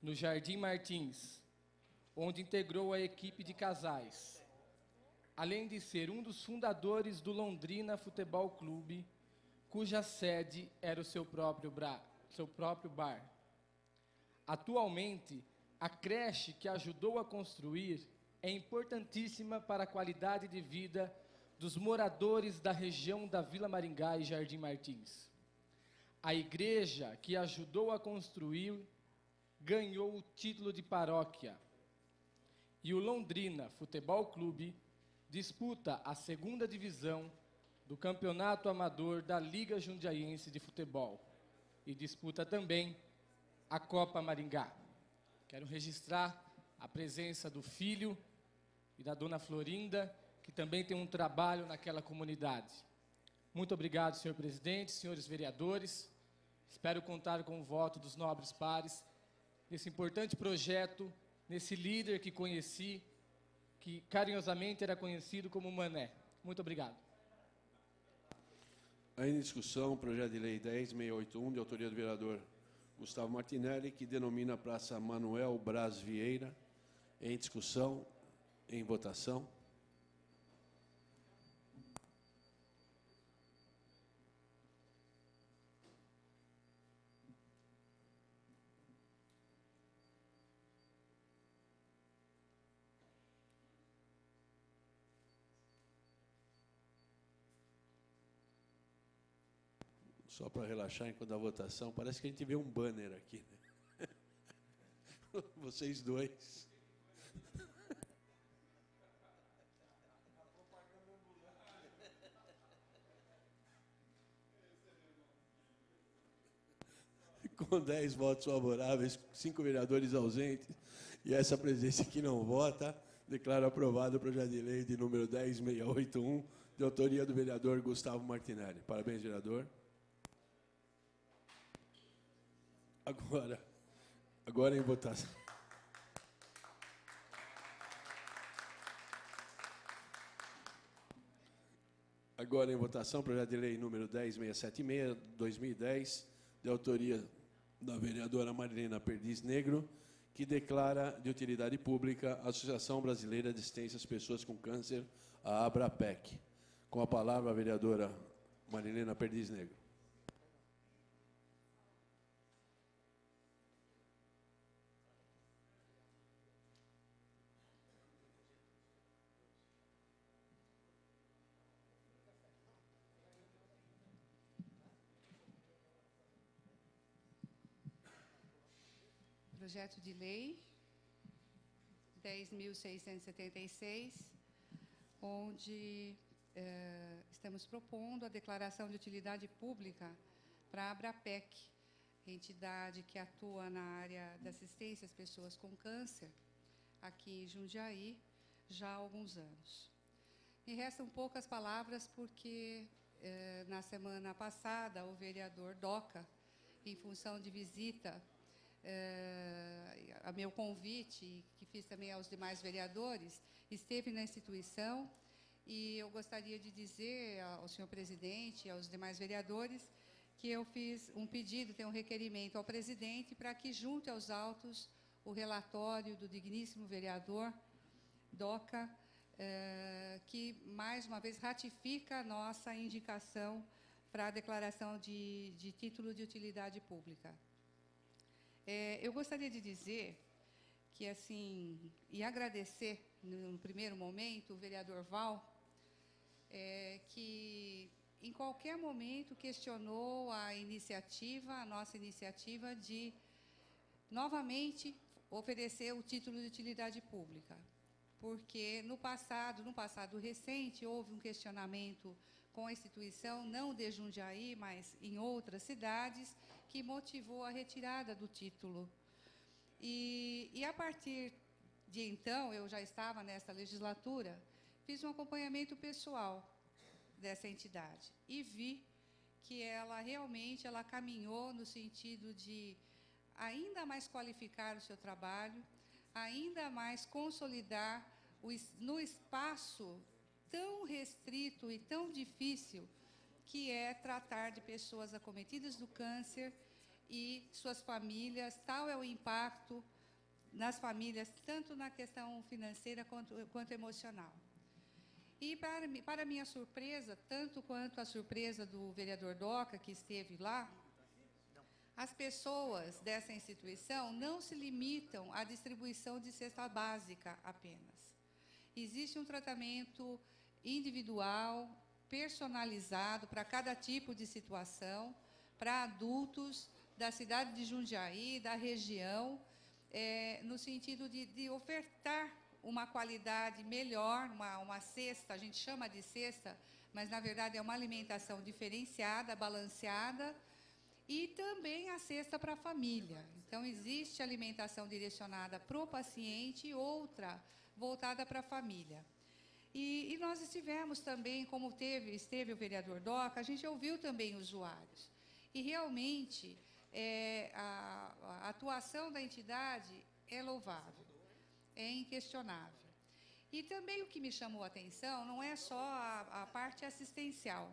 no Jardim Martins, onde integrou a equipe de casais, além de ser um dos fundadores do Londrina Futebol Clube, cuja sede era o seu próprio bar. Atualmente, a creche que ajudou a construir é importantíssima para a qualidade de vida dos moradores da região da Vila Maringá e Jardim Martins. A igreja que ajudou a construir ganhou o título de paróquia. E o Londrina Futebol Clube disputa a 2ª divisão do Campeonato Amador da Liga Jundiaiense de Futebol e disputa também a Copa Maringá. Quero registrar a presença do filho e da dona Florinda, que também tem um trabalho naquela comunidade. Muito obrigado, senhor presidente, senhores vereadores. Espero contar com o voto dos nobres pares nesse importante projeto, nesse líder que conheci, que carinhosamente era conhecido como Mané. Muito obrigado. Ainda em discussão, projeto de lei 10.681, de autoria do vereador Gustavo Martinelli, que denomina a Praça Manuel Braz Vieira. Em discussão, em votação. Só para relaxar enquanto a votação, parece que a gente vê um banner aqui, né? Vocês dois. Com 10 votos favoráveis, 5 vereadores ausentes e essa presença que não vota, declaro aprovado o projeto de lei de número 10.681, de autoria do vereador Gustavo Martinelli. Parabéns, vereador. Agora em votação. Agora em votação, projeto de lei número 10.676, 2010, de autoria da vereadora Marilena Perdiz Negro, que declara de utilidade pública a Associação Brasileira de Assistência às Pessoas com Câncer, a ABRAPEC. Com a palavra, a vereadora Marilena Perdiz Negro. Projeto de lei 10.676, onde estamos propondo a declaração de utilidade pública para a ABRAPEC, entidade que atua na área da assistência às pessoas com câncer, aqui em Jundiaí, já há alguns anos. Me restam poucas palavras, porque na semana passada o vereador Doca, em função de visita a meu convite, que fiz também aos demais vereadores, esteve na instituição, e eu gostaria de dizer ao senhor presidente e aos demais vereadores que eu fiz um pedido, tenho um requerimento ao presidente para que junte aos autos o relatório do digníssimo vereador Doca, que mais uma vez ratifica a nossa indicação para a declaração de título de utilidade pública. Eu gostaria de dizer que, assim, e agradecer, no primeiro momento, o vereador Val, que, em qualquer momento, questionou a nossa iniciativa de, novamente, oferecer o título de utilidade pública. Porque, no passado recente, houve um questionamento com a instituição, não de Jundiaí, mas em outras cidades, que motivou a retirada do título. E a partir de então, eu já estava nesta legislatura, fiz um acompanhamento pessoal dessa entidade e vi que ela realmente caminhou no sentido de ainda mais qualificar o seu trabalho, ainda mais consolidar no espaço tão restrito e tão difícil que é tratar de pessoas acometidas do câncer e suas famílias. Tal é o impacto nas famílias, tanto na questão financeira quanto emocional. E, para minha surpresa, tanto quanto a surpresa do vereador Doca, que esteve lá, as pessoas dessa instituição não se limitam à distribuição de cesta básica apenas. Existe um tratamento individual, personalizado para cada tipo de situação, para adultos da cidade de Jundiaí, da região, no sentido de ofertar uma qualidade melhor, uma cesta, a gente chama de cesta, mas, na verdade, é uma alimentação diferenciada, balanceada, e também a cesta para a família. Então, existe alimentação direcionada para o paciente e outra voltada para a família. E nós estivemos também, como esteve o vereador Doca, a gente ouviu também usuários. E, realmente, a atuação da entidade é louvável, é inquestionável. E também o que me chamou a atenção não é só a parte assistencial.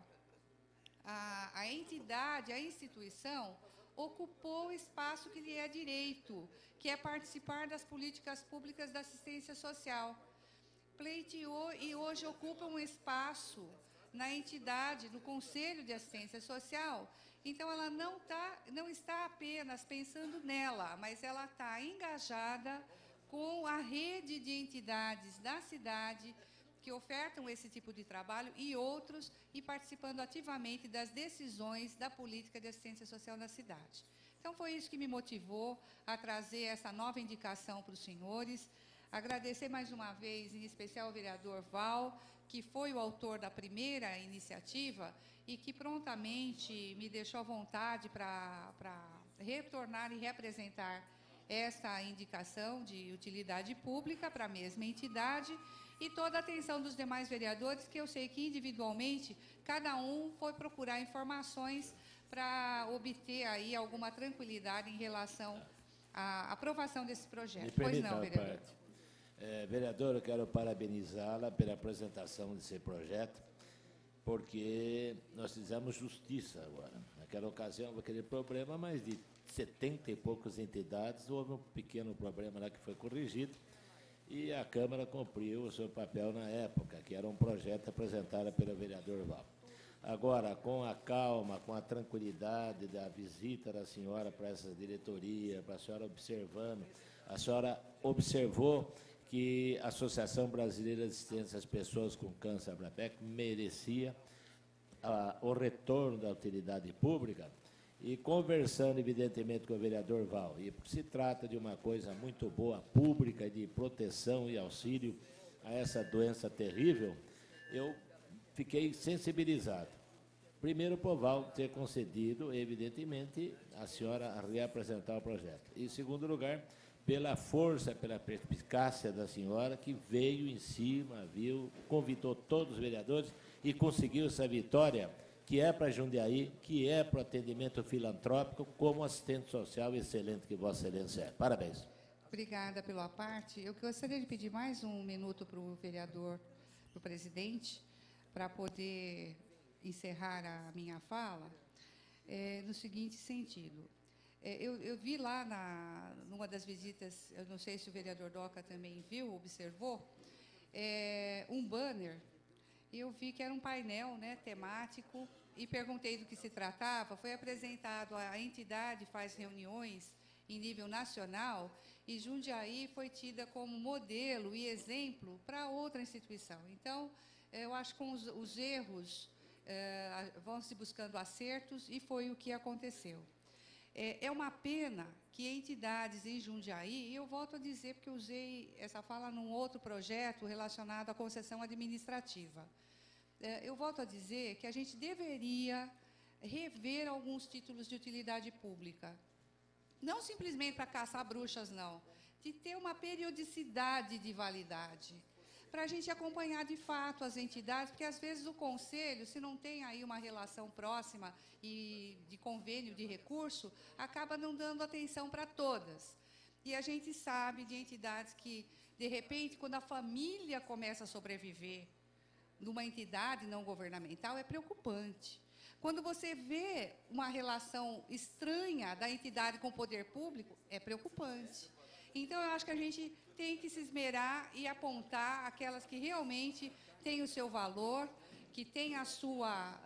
A entidade, a instituição, ocupou o espaço que lhe é direito, que é participar das políticas públicas da assistência social. Pleiteou e hoje ocupa um espaço na entidade, no Conselho de Assistência Social. Então, ela não está apenas pensando nela, mas ela está engajada com a rede de entidades da cidade que ofertam esse tipo de trabalho e outros, e participando ativamente das decisões da política de assistência social na cidade. Então, foi isso que me motivou a trazer essa nova indicação para os senhores. Agradecer mais uma vez, em especial, ao vereador Val, que foi o autor da primeira iniciativa e que prontamente me deixou à vontade para retornar e representar essa indicação de utilidade pública para a mesma entidade, e toda a atenção dos demais vereadores, que eu sei que individualmente cada um foi procurar informações para obter aí alguma tranquilidade em relação à aprovação desse projeto. Pois não, vereador. Vereador, eu quero parabenizá-la pela apresentação desse projeto, porque nós fizemos justiça agora. Naquela ocasião, houve aquele problema, mas de 70 e poucas entidades, houve um pequeno problema lá que foi corrigido, e a Câmara cumpriu o seu papel na época, que era um projeto apresentado pelo vereador Val. Agora, com a calma, com a tranquilidade da visita da senhora para essa diretoria, para a senhora observando, a senhora observou que a Associação Brasileira de Assistência às Pessoas com Câncer, ABRAPEC, merecia o retorno da utilidade pública, e conversando, evidentemente, com o vereador Val, e se trata de uma coisa muito boa, pública, de proteção e auxílio a essa doença terrível, eu fiquei sensibilizado. Primeiro, por Val ter concedido, evidentemente, a senhora reapresentar o projeto. E, em segundo lugar, pela força, pela perspicácia da senhora, que veio em cima, viu, convidou todos os vereadores e conseguiu essa vitória, que é para Jundiaí, que é para o atendimento filantrópico, como assistente social excelente que Vossa Excelência é. Parabéns. Obrigada pela parte. Eu gostaria de pedir mais um minuto para o vereador, para o presidente, para poder encerrar a minha fala, no seguinte sentido. Eu vi lá, numa das visitas, eu não sei se o vereador Doca também viu, observou, um banner, e eu vi que era um painel, né, temático, e perguntei do que se tratava. Foi apresentado, a entidade faz reuniões em nível nacional, e Jundiaí foi tida como modelo e exemplo para outra instituição. Então, eu acho que com os erros vão se buscando acertos, e foi o que aconteceu. É uma pena que entidades em Jundiaí, e eu volto a dizer, porque eu usei essa fala num outro projeto relacionado à concessão administrativa, eu volto a dizer que a gente deveria rever alguns títulos de utilidade pública. não simplesmente para caçar bruxas, não, de ter uma periodicidade de validade, para a gente acompanhar de fato as entidades, porque às vezes o conselho, se não tem aí uma relação próxima e de convênio de recurso, acaba não dando atenção para todas. E a gente sabe de entidades que, de repente, quando a família começa a sobreviver numa entidade não governamental, é preocupante. Quando você vê uma relação estranha da entidade com o poder público, é preocupante. Então, eu acho que a gente tem que se esmerar e apontar aquelas que realmente têm o seu valor, que têm a sua,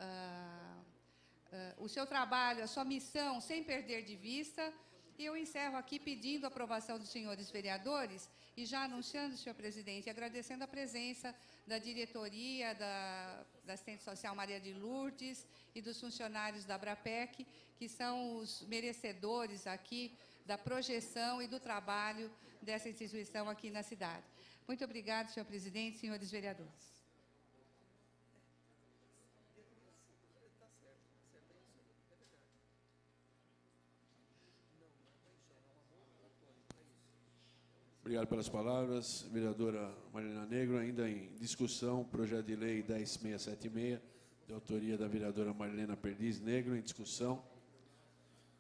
o seu trabalho, a sua missão, sem perder de vista. E eu encerro aqui pedindo a aprovação dos senhores vereadores e já anunciando, senhor presidente, agradecendo a presença da diretoria, da assistente social Maria de Lourdes e dos funcionários da Abrapec, que são os merecedores aqui da projeção e do trabalho dessa instituição aqui na cidade. Muito obrigada, senhor presidente, senhores vereadores. Obrigado pelas palavras. Vereadora Marilena Negro, ainda em discussão, projeto de lei 10676, de autoria da vereadora Marilena Perdiz Negro, em discussão.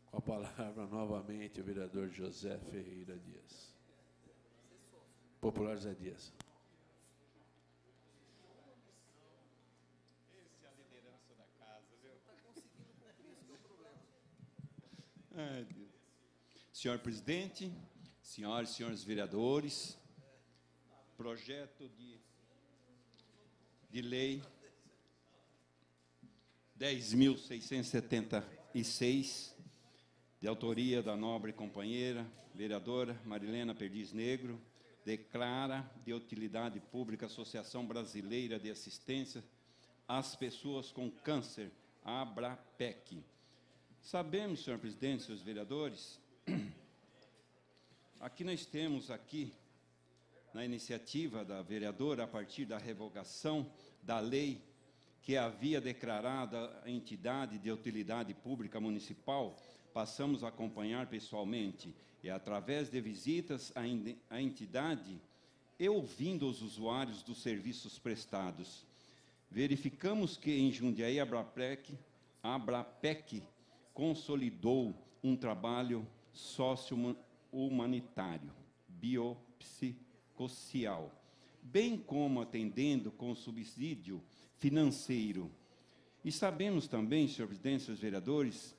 Com a palavra, novamente, o vereador José Ferreira Dias. Popular Zé Dias. Essa é a liderança da casa, viu? Está conseguindo cumprir, esse é o problema. Ai, Deus. Senhor presidente, senhoras e senhores vereadores, projeto de lei 10.676, de autoria da nobre companheira, vereadora Marilena Perdiz Negro, declara de utilidade pública a Associação Brasileira de Assistência às Pessoas com Câncer, Abrapec. Sabemos, senhor presidente, senhores vereadores, aqui nós temos na iniciativa da vereadora, a partir da revogação da lei que havia declarado a entidade de utilidade pública municipal, passamos a acompanhar pessoalmente e, através de visitas à entidade e ouvindo os usuários dos serviços prestados, verificamos que em Jundiaí, a Abrapec consolidou um trabalho socio-humanitário, biopsicossocial, bem como atendendo com subsídio financeiro. E sabemos também, senhor presidente, senhores vereadores,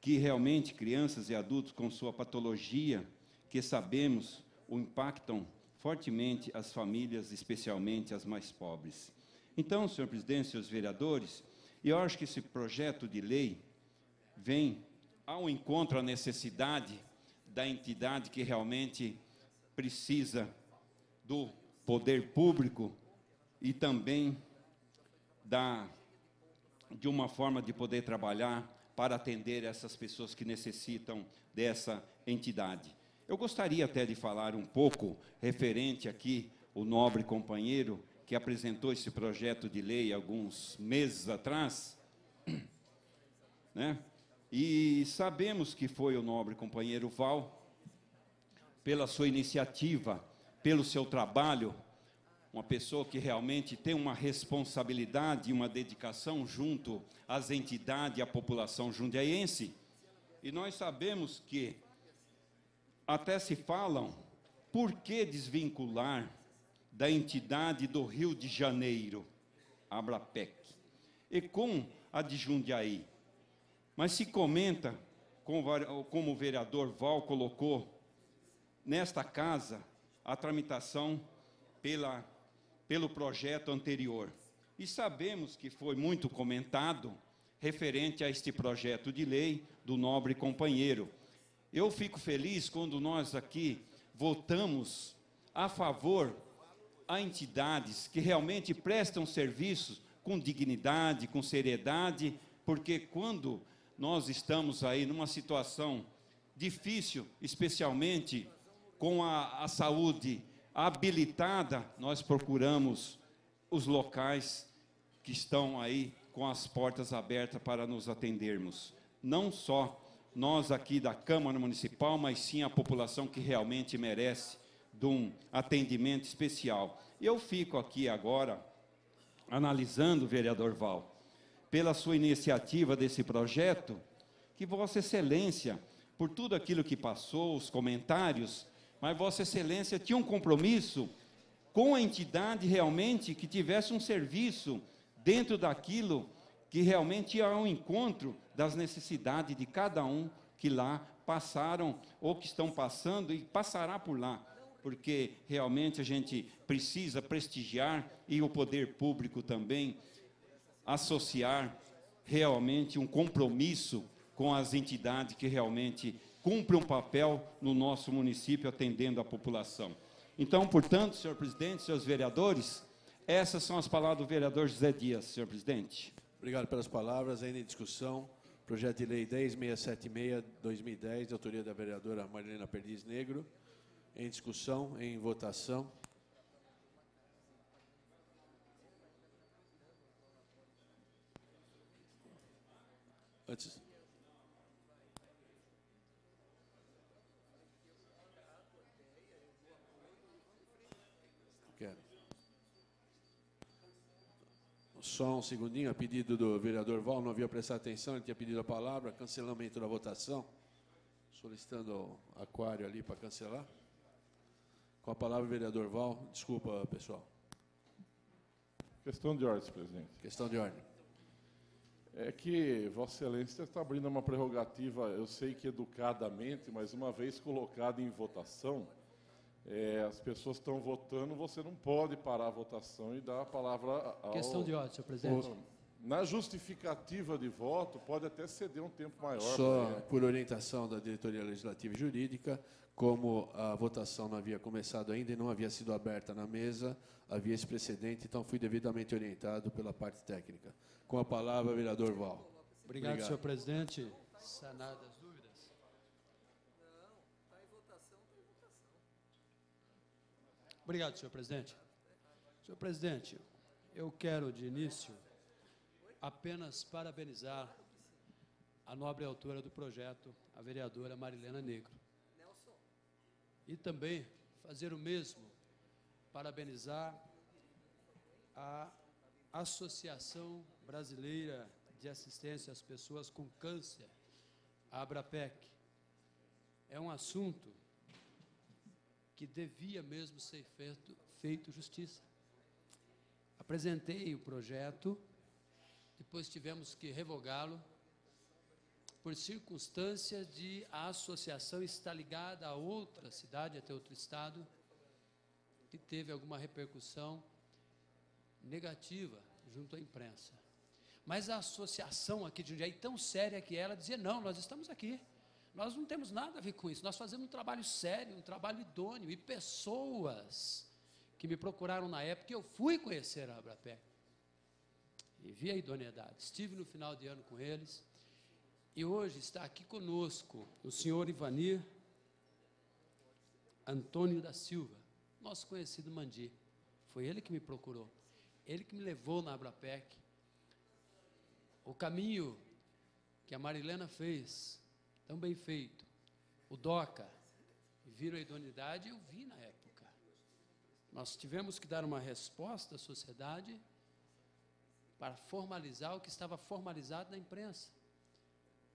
que realmente crianças e adultos com sua patologia, que sabemos o impactam fortemente as famílias, especialmente as mais pobres. Então, senhor presidente, senhores vereadores, eu acho que esse projeto de lei vem ao encontro à necessidade da entidade que realmente precisa do poder público e também de uma forma de poder trabalhar para atender essas pessoas que necessitam dessa entidade. Eu gostaria até de falar um pouco referente aqui o nobre companheiro que apresentou esse projeto de lei alguns meses atrás, né? E sabemos que foi o nobre companheiro Val, pela sua iniciativa, pelo seu trabalho, uma pessoa que realmente tem uma responsabilidade e uma dedicação junto às entidades e à população jundiaiense. E nós sabemos que até se falam por que desvincular da entidade do Rio de Janeiro, Abrapec, e com a de Jundiaí. Mas se comenta, como o vereador Val colocou, nesta casa, a tramitação pelo projeto anterior. E sabemos que foi muito comentado referente a este projeto de lei do nobre companheiro. Eu fico feliz quando nós aqui votamos a favor a entidades que realmente prestam serviços com dignidade, com seriedade, porque quando nós estamos aí numa situação difícil, especialmente com a saúde habilitada, nós procuramos os locais que estão aí com as portas abertas para nos atendermos, não só nós aqui da Câmara Municipal, mas sim a população que realmente merece de um atendimento especial. Eu fico aqui agora analisando, vereador Val, pela sua iniciativa desse projeto, que Vossa Excelência, por tudo aquilo que passou, os comentários, mas Vossa Excelência tinha um compromisso com a entidade realmente que tivesse um serviço dentro daquilo que realmente ia ao encontro das necessidades de cada um que lá passaram ou que estão passando e passará por lá, porque realmente a gente precisa prestigiar e o poder público também associar realmente um compromisso com as entidades que realmente cumprem um papel no nosso município atendendo a população. Então, portanto, senhor presidente, senhores vereadores, essas são as palavras do vereador José Dias, senhor presidente. Obrigado pelas palavras. Ainda em discussão, projeto de lei 10.676/2010, de autoria da vereadora Marilena Perdiz Negro. Em discussão, em votação. Antes. Quero. Só um segundinho, a pedido do vereador Val, não havia prestado atenção, ele tinha pedido a palavra, cancelamento da votação, solicitando ao Aquário ali para cancelar. Com a palavra, vereador Val. Desculpa, pessoal. Questão de ordem, senhor presidente. Questão de ordem. É que Vossa Excelência está abrindo uma prerrogativa, eu sei que educadamente, mas uma vez colocada em votação, as pessoas estão votando, você não pode parar a votação e dar a palavra ao... Questão de ordem, senhor presidente. Na justificativa de voto, pode até ceder um tempo maior. Só por orientação da Diretoria Legislativa e Jurídica, como a votação não havia começado ainda e não havia sido aberta na mesa, havia esse precedente, então fui devidamente orientado pela parte técnica. Com a palavra, vereador Val. Obrigado, senhor presidente. Sanadas as dúvidas. Obrigado, senhor presidente. Senhor presidente, eu quero, de início, apenas parabenizar a nobre autora do projeto, a vereadora Marilena Negro. E também fazer o mesmo, parabenizar a Associação Brasileira de Assistência às Pessoas com Câncer, a Abrapec. É um assunto que devia mesmo ser feito justiça. Apresentei o projeto, depois tivemos que revogá-lo, por circunstância de a associação estar ligada a outra cidade, até outro estado, e teve alguma repercussão negativa junto à imprensa. Mas a associação aqui de Jundiaí, tão séria que ela, dizia, não, nós estamos aqui, nós não temos nada a ver com isso, nós fazemos um trabalho sério, um trabalho idôneo, e pessoas que me procuraram na época, eu fui conhecer a Abrapec, e vi a idoneidade, estive no final de ano com eles, e hoje está aqui conosco o senhor Ivanir Antônio da Silva, nosso conhecido Mandi. Foi ele que me procurou, ele que me levou na Abrapec. O caminho que a Marilena fez, tão bem feito, o DOCA, viram a idoneidade, eu vi na época. Nós tivemos que dar uma resposta à sociedade para formalizar o que estava formalizado na imprensa.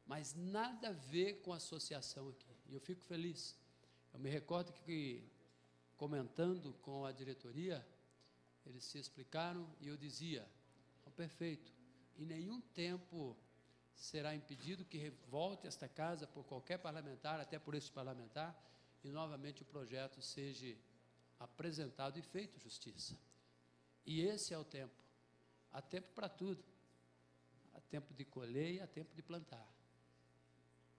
Mas nada a ver com a associação aqui. E eu fico feliz. Eu me recordo que, comentando com a diretoria, eles se explicaram e eu dizia, oh, perfeito, em nenhum tempo será impedido que volte esta casa por qualquer parlamentar, até por este parlamentar, e novamente o projeto seja apresentado e feito justiça. E esse é o tempo. Há tempo para tudo. Há tempo de colher e há tempo de plantar.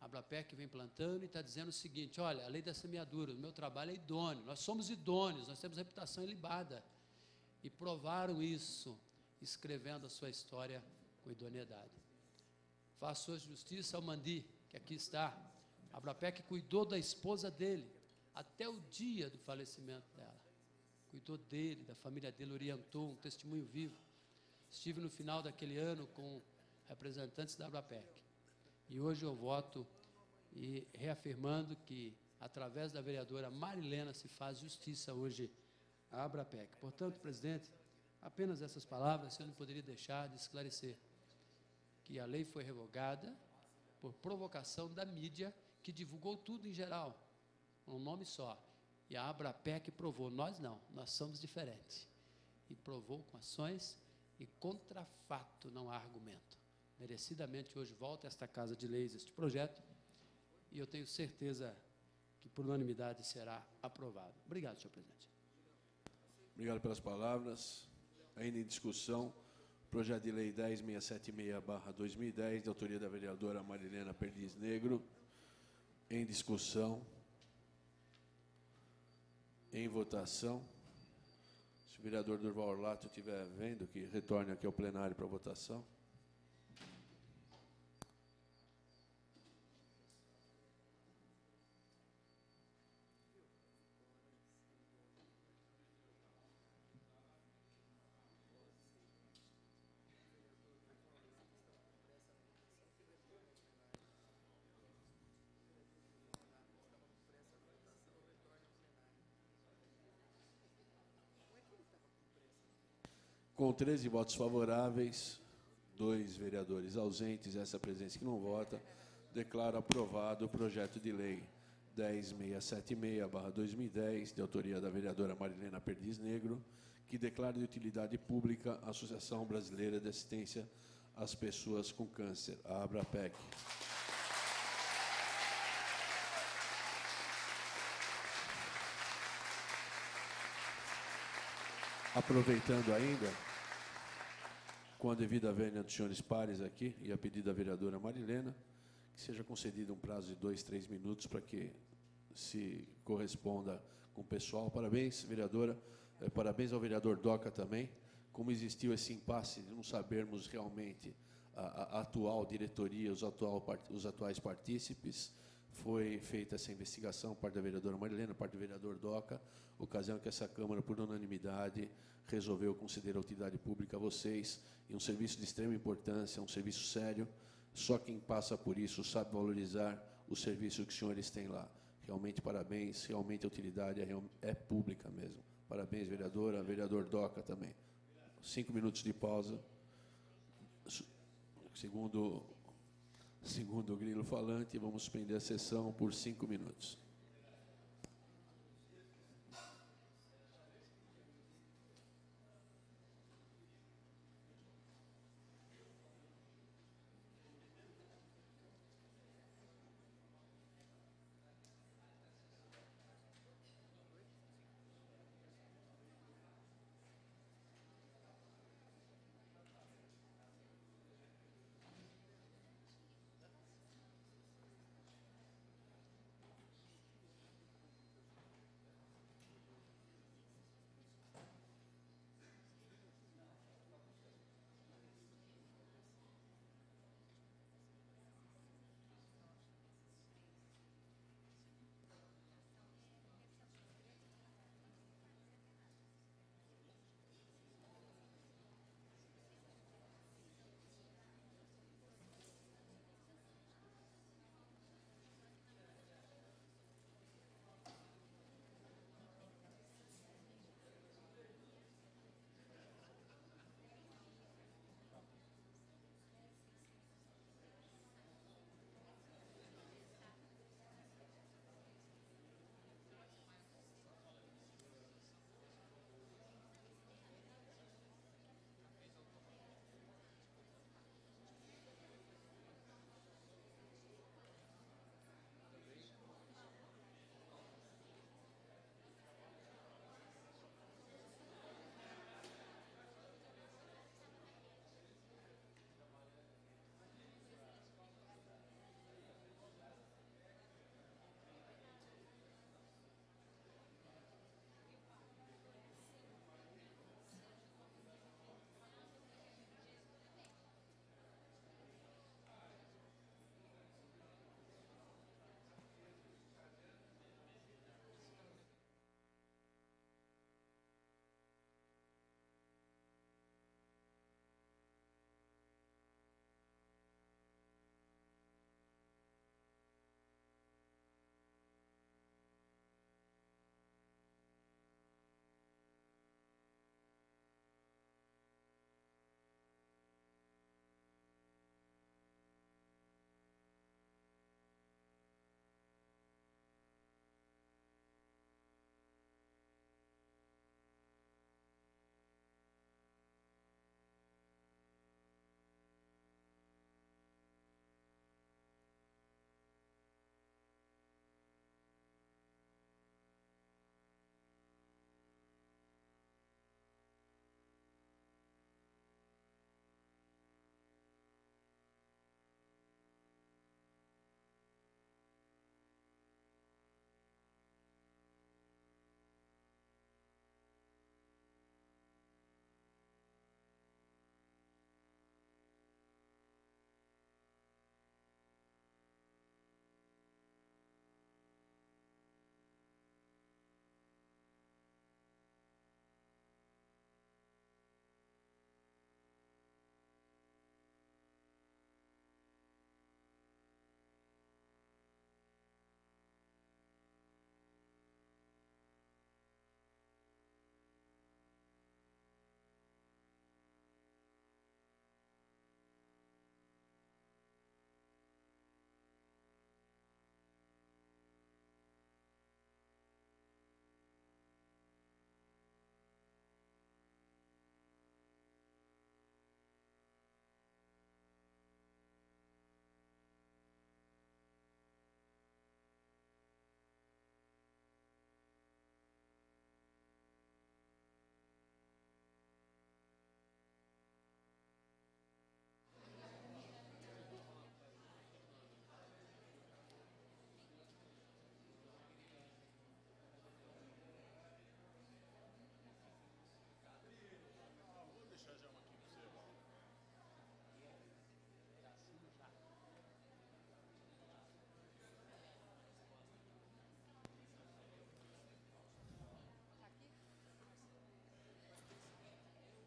A Abrapec vem plantando e está dizendo o seguinte, olha, a lei da semeadura, o meu trabalho é idôneo, nós somos idôneos, nós temos reputação ilibada. E provaram isso, escrevendo a sua história com idoneidade. Faço hoje justiça ao Mandi, que aqui está. A Abrapec cuidou da esposa dele, até o dia do falecimento dela. Cuidou dele, da família dele, orientou, um testemunho vivo. Estive no final daquele ano com representantes da Abrapec. E hoje eu voto e reafirmando que, através da vereadora Marilena, se faz justiça hoje à Abrapec. Portanto, presidente, apenas essas palavras, eu não poderia deixar de esclarecer que a lei foi revogada por provocação da mídia, que divulgou tudo em geral, um nome só. E a Abrapec provou, nós não, nós somos diferentes. E provou com ações e contra fato, não há argumento. Merecidamente, hoje volta a esta Casa de Leis este projeto, e eu tenho certeza que, por unanimidade, será aprovado. Obrigado, senhor presidente. Obrigado pelas palavras. Ainda em discussão, projeto de lei 10676/2010, de autoria da vereadora Marilena Perdiz Negro. Em discussão. Em votação. Se o vereador Durval Orlato estiver vendo, que retorne aqui ao plenário para votação. Com 13 votos favoráveis, 2 vereadores ausentes, essa presença que não vota, declaro aprovado o projeto de lei 10676/2010, de autoria da vereadora Marilena Perdiz Negro, que declara de utilidade pública a Associação Brasileira de Assistência às Pessoas com Câncer, a Abrapec. Aproveitando ainda, com a devida vênia dos senhores pares aqui, e a pedido da vereadora Marilena, que seja concedido um prazo de 2, 3 minutos para que se corresponda com o pessoal. Parabéns, vereadora. Parabéns ao vereador Doca também. Como existiu esse impasse de não sabermos realmente a atual diretoria, os atuais partícipes, foi feita essa investigação, parte da vereadora Marilena, parte do vereador Doca, ocasião que essa Câmara, por unanimidade, resolveu conceder a utilidade pública a vocês, e um serviço de extrema importância, um serviço sério. Só quem passa por isso sabe valorizar o serviço que os senhores têm lá. Realmente, parabéns, realmente a utilidade é pública mesmo. Parabéns, vereadora, vereador Doca também. 5 minutos de pausa. Segundo o grilo falante, vamos suspender a sessão por 5 minutos.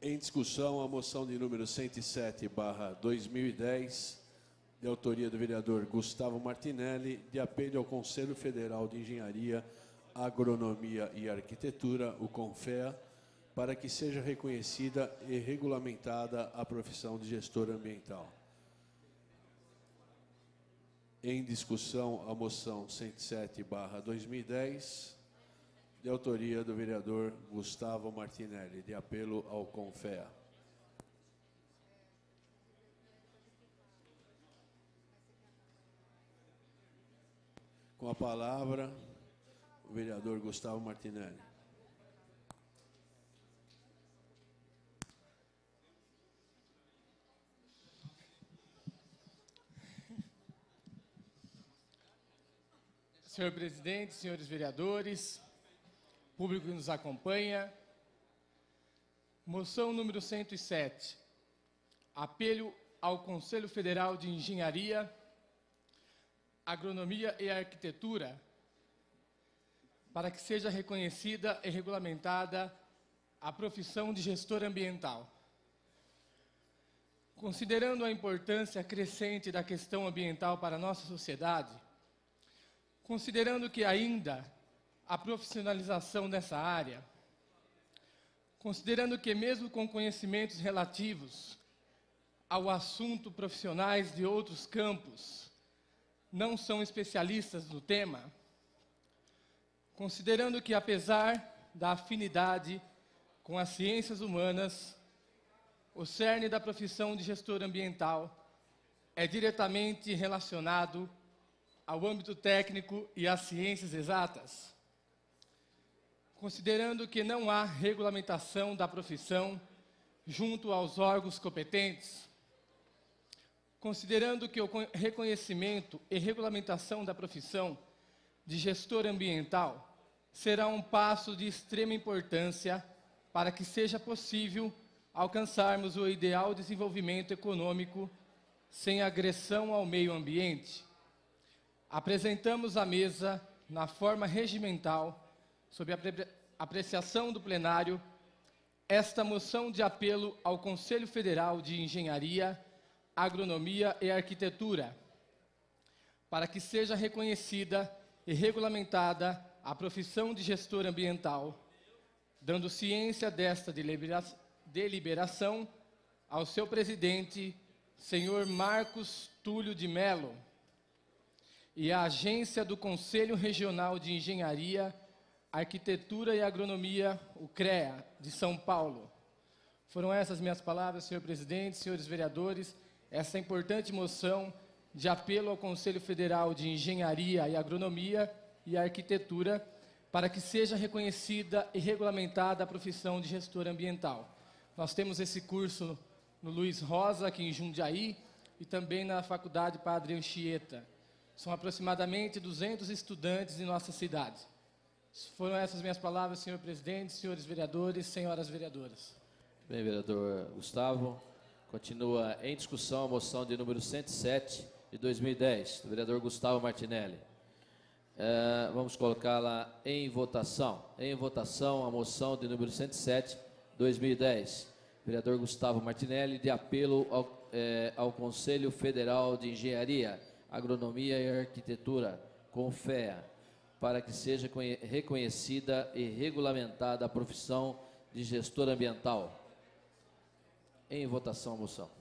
Em discussão, a moção de número 107/2010, de autoria do vereador Gustavo Martinelli, de apelo ao Conselho Federal de Engenharia, Agronomia e Arquitetura, o CONFEA, para que seja reconhecida e regulamentada a profissão de gestor ambiental. Em discussão, a moção 107/2010, de autoria do vereador Gustavo Martinelli, de apelo ao CONFEA. Com a palavra, o vereador Gustavo Martinelli. Senhor presidente, senhores vereadores, público que nos acompanha, moção número 107, apelo ao Conselho Federal de Engenharia, Agronomia e Arquitetura, para que seja reconhecida e regulamentada a profissão de gestor ambiental. Considerando a importância crescente da questão ambiental para a nossa sociedade, considerando que ainda a profissionalização dessa área, considerando que mesmo com conhecimentos relativos ao assunto profissionais de outros campos não são especialistas no tema, considerando que apesar da afinidade com as ciências humanas, o cerne da profissão de gestor ambiental é diretamente relacionado ao âmbito técnico e às ciências exatas, considerando que não há regulamentação da profissão junto aos órgãos competentes, considerando que o reconhecimento e regulamentação da profissão de gestor ambiental será um passo de extrema importância para que seja possível alcançarmos o ideal desenvolvimento econômico sem agressão ao meio ambiente, apresentamos à mesa, na forma regimental, sob a apreciação do plenário, esta moção de apelo ao Conselho Federal de Engenharia, Agronomia e Arquitetura, para que seja reconhecida e regulamentada a profissão de gestor ambiental, dando ciência desta deliberação ao seu presidente, senhor Marcos Túlio de Mello, e à agência do Conselho Regional de Engenharia, Arquitetura e Agronomia, o CREA, de São Paulo. Foram essas minhas palavras, senhor presidente, senhores vereadores, essa importante moção de apelo ao Conselho Federal de Engenharia e Agronomia e Arquitetura para que seja reconhecida e regulamentada a profissão de gestor ambiental. Nós temos esse curso no Luiz Rosa, aqui em Jundiaí, e também na Faculdade Padre Anchieta. São aproximadamente 200 estudantes em nossa cidade. Foram essas minhas palavras, senhor presidente, senhores vereadores, senhoras vereadoras. Bem, vereador Gustavo. Continua em discussão a moção de número 107 de 2010, do vereador Gustavo Martinelli. Vamos colocá-la em votação. Em votação a moção de número 107, 2010. Vereador Gustavo Martinelli, de apelo ao Conselho Federal de Engenharia, Agronomia e Arquitetura, CONFEA, para que seja reconhecida e regulamentada a profissão de gestor ambiental. Em votação a moção.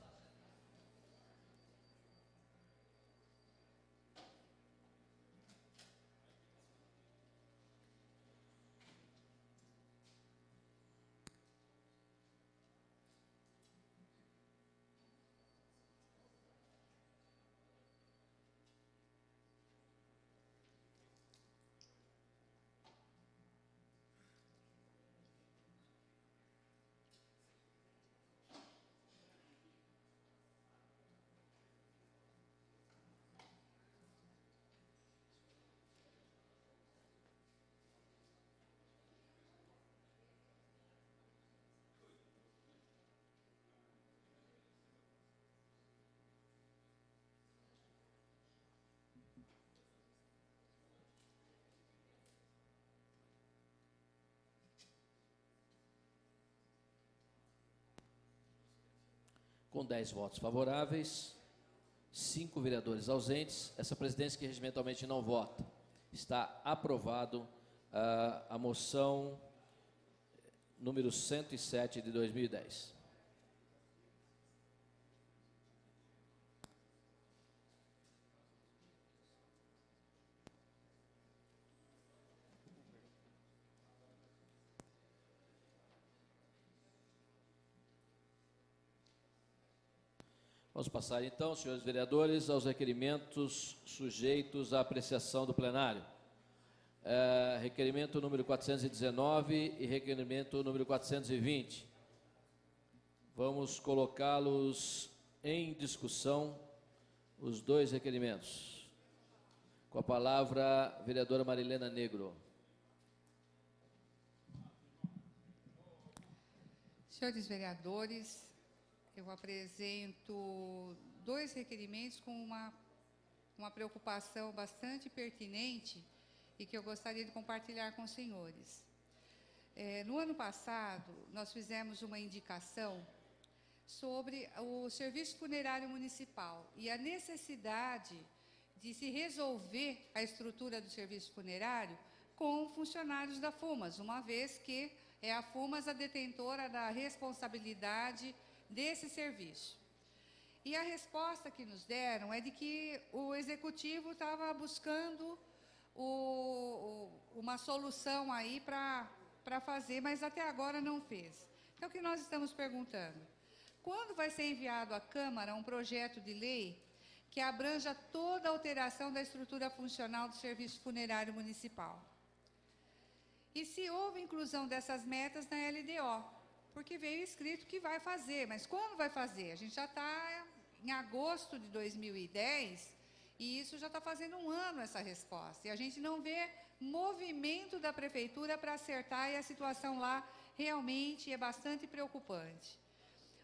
Com 10 votos favoráveis, 5 vereadores ausentes, essa presidência que regimentalmente não vota. Está aprovado a moção número 107 de 2010. Vamos passar então, senhores vereadores, aos requerimentos sujeitos à apreciação do plenário. Requerimento número 419 e requerimento número 420. Vamos colocá-los em discussão, os dois requerimentos. Com a palavra, a vereadora Marilena Negro. Senhores vereadores, eu apresento dois requerimentos com uma preocupação bastante pertinente e que eu gostaria de compartilhar com os senhores. No ano passado, nós fizemos uma indicação sobre o serviço funerário municipal e a necessidade de se resolver a estrutura do serviço funerário com funcionários da FUMAS, uma vez que é a FUMAS a detentora da responsabilidade desse serviço. E a resposta que nos deram é de que o executivo estava buscando uma solução aí para fazer, mas até agora não fez. Então, o que nós estamos perguntando? Quando vai ser enviado à Câmara um projeto de lei que abranja toda a alteração da estrutura funcional do serviço funerário municipal? E se houve inclusão dessas metas na LDO? Porque veio escrito que vai fazer, mas quando vai fazer? A gente já está em agosto de 2010 e isso já está fazendo um ano essa resposta. E a gente não vê movimento da prefeitura para acertar e a situação lá realmente é bastante preocupante.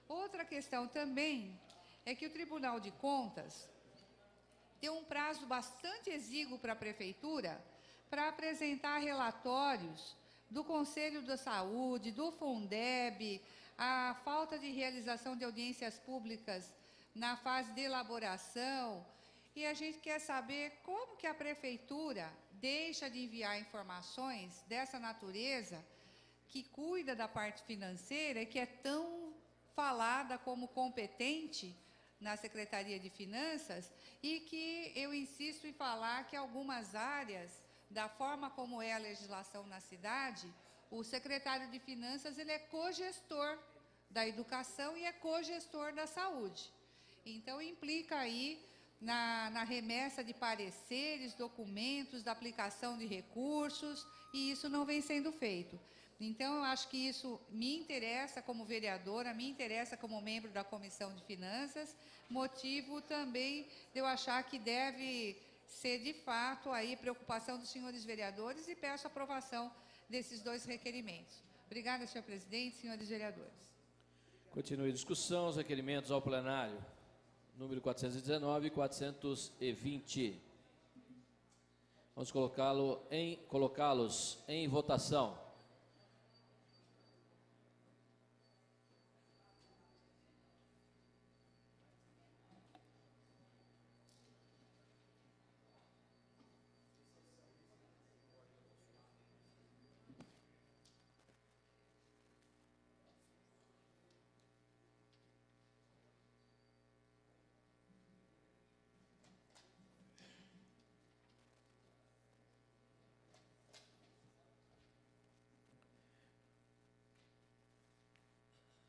Outra questão também é que o Tribunal de Contas deu um prazo bastante exíguo para a prefeitura para apresentar relatórios do Conselho da Saúde, do Fundeb, a falta de realização de audiências públicas na fase de elaboração, e a gente quer saber como que a prefeitura deixa de enviar informações dessa natureza, que cuida da parte financeira e que é tão falada como competente na Secretaria de Finanças, e que eu insisto em falar que algumas áreas, da forma como é a legislação na cidade, o secretário de Finanças ele é cogestor da educação e é cogestor da saúde. Então, implica aí na remessa de pareceres, documentos, da aplicação de recursos, e isso não vem sendo feito. Então, eu acho que isso me interessa como vereadora, me interessa como membro da Comissão de Finanças, motivo também de eu achar que deve ser, de fato, aí preocupação dos senhores vereadores, e peço a aprovação desses dois requerimentos. Obrigada, senhor presidente, senhores vereadores. Continue a discussão, os requerimentos ao plenário. Número 419 e 420. Vamos colocá-los em votação.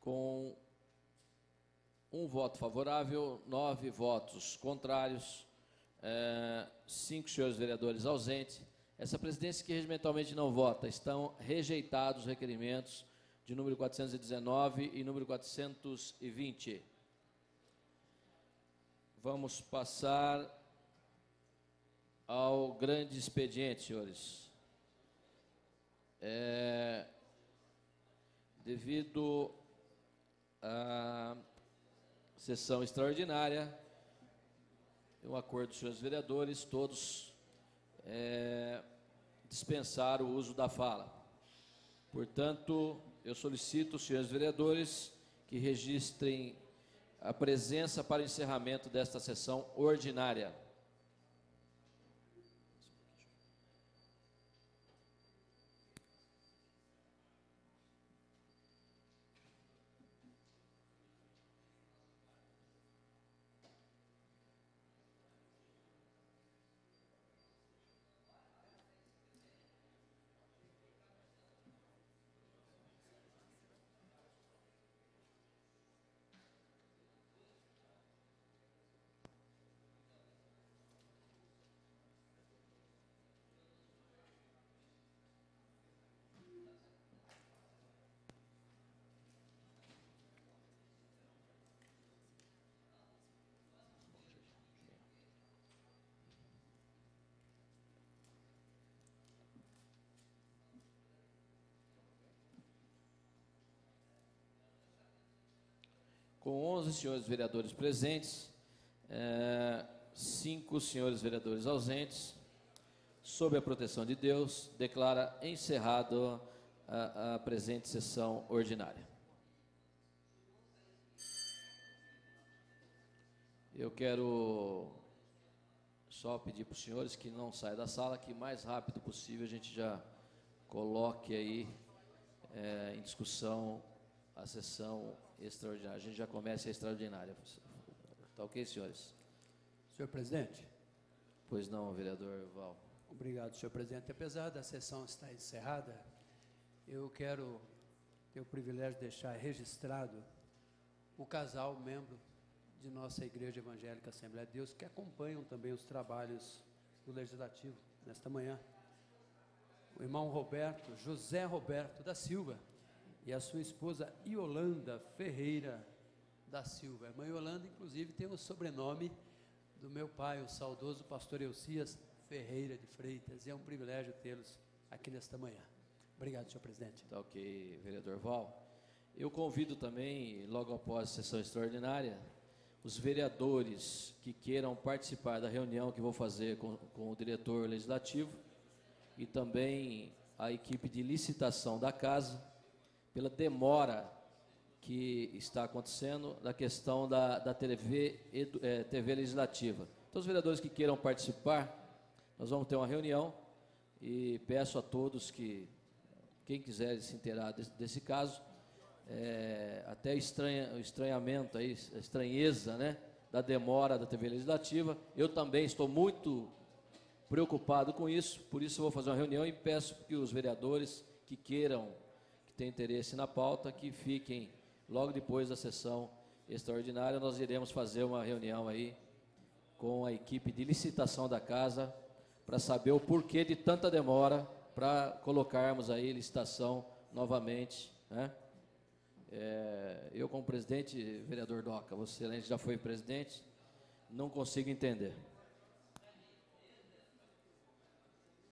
Com um voto favorável, 9 votos contrários, 5 senhores vereadores ausentes. Essa presidência que regimentalmente não vota, estão rejeitados os requerimentos de número 419 e número 420. Vamos passar ao grande expediente, senhores. Devido a sessão extraordinária, um acordo dos senhores vereadores, todos dispensaram o uso da fala. Portanto, eu solicito, senhores vereadores, que registrem a presença para o encerramento desta sessão ordinária. Com 11 senhores vereadores presentes, 5 senhores vereadores ausentes, sob a proteção de Deus, declara encerrado a presente sessão ordinária. Eu quero só pedir para os senhores que não saiam da sala, que o mais rápido possível a gente já coloque aí em discussão a sessão extraordinária. A gente já começa a extraordinária. Tá ok, senhores? Senhor presidente. Pois não, vereador Val. Obrigado, senhor presidente. Apesar da sessão estar encerrada, eu quero ter o privilégio de deixar registrado o casal membro de nossa Igreja Evangélica Assembleia de Deus, que acompanham também os trabalhos do Legislativo nesta manhã. O irmão Roberto, José Roberto da Silva, e a sua esposa Iolanda Ferreira da Silva. A irmã Iolanda, inclusive, tem o sobrenome do meu pai, o saudoso pastor Elcias Ferreira de Freitas, e é um privilégio tê-los aqui nesta manhã. Obrigado, senhor presidente. Tá ok, vereador Val. Eu convido também, logo após a sessão extraordinária, os vereadores que queiram participar da reunião que vou fazer com o diretor legislativo e também a equipe de licitação da casa, pela demora que está acontecendo na questão da TV legislativa. Então, os vereadores que queiram participar, nós vamos ter uma reunião e peço a todos que, quem quiser se inteirar desse caso, até o estranhamento, aí, a estranheza, né, da demora da TV legislativa. Eu também estou muito preocupado com isso, por isso eu vou fazer uma reunião e peço que os vereadores que queiram, que têm interesse na pauta, que fiquem logo depois da sessão extraordinária. Nós iremos fazer uma reunião aí com a equipe de licitação da casa para saber o porquê de tanta demora para colocarmos aí licitação novamente, né? Eu, como presidente, vereador Doca, você já foi presidente, não consigo entender.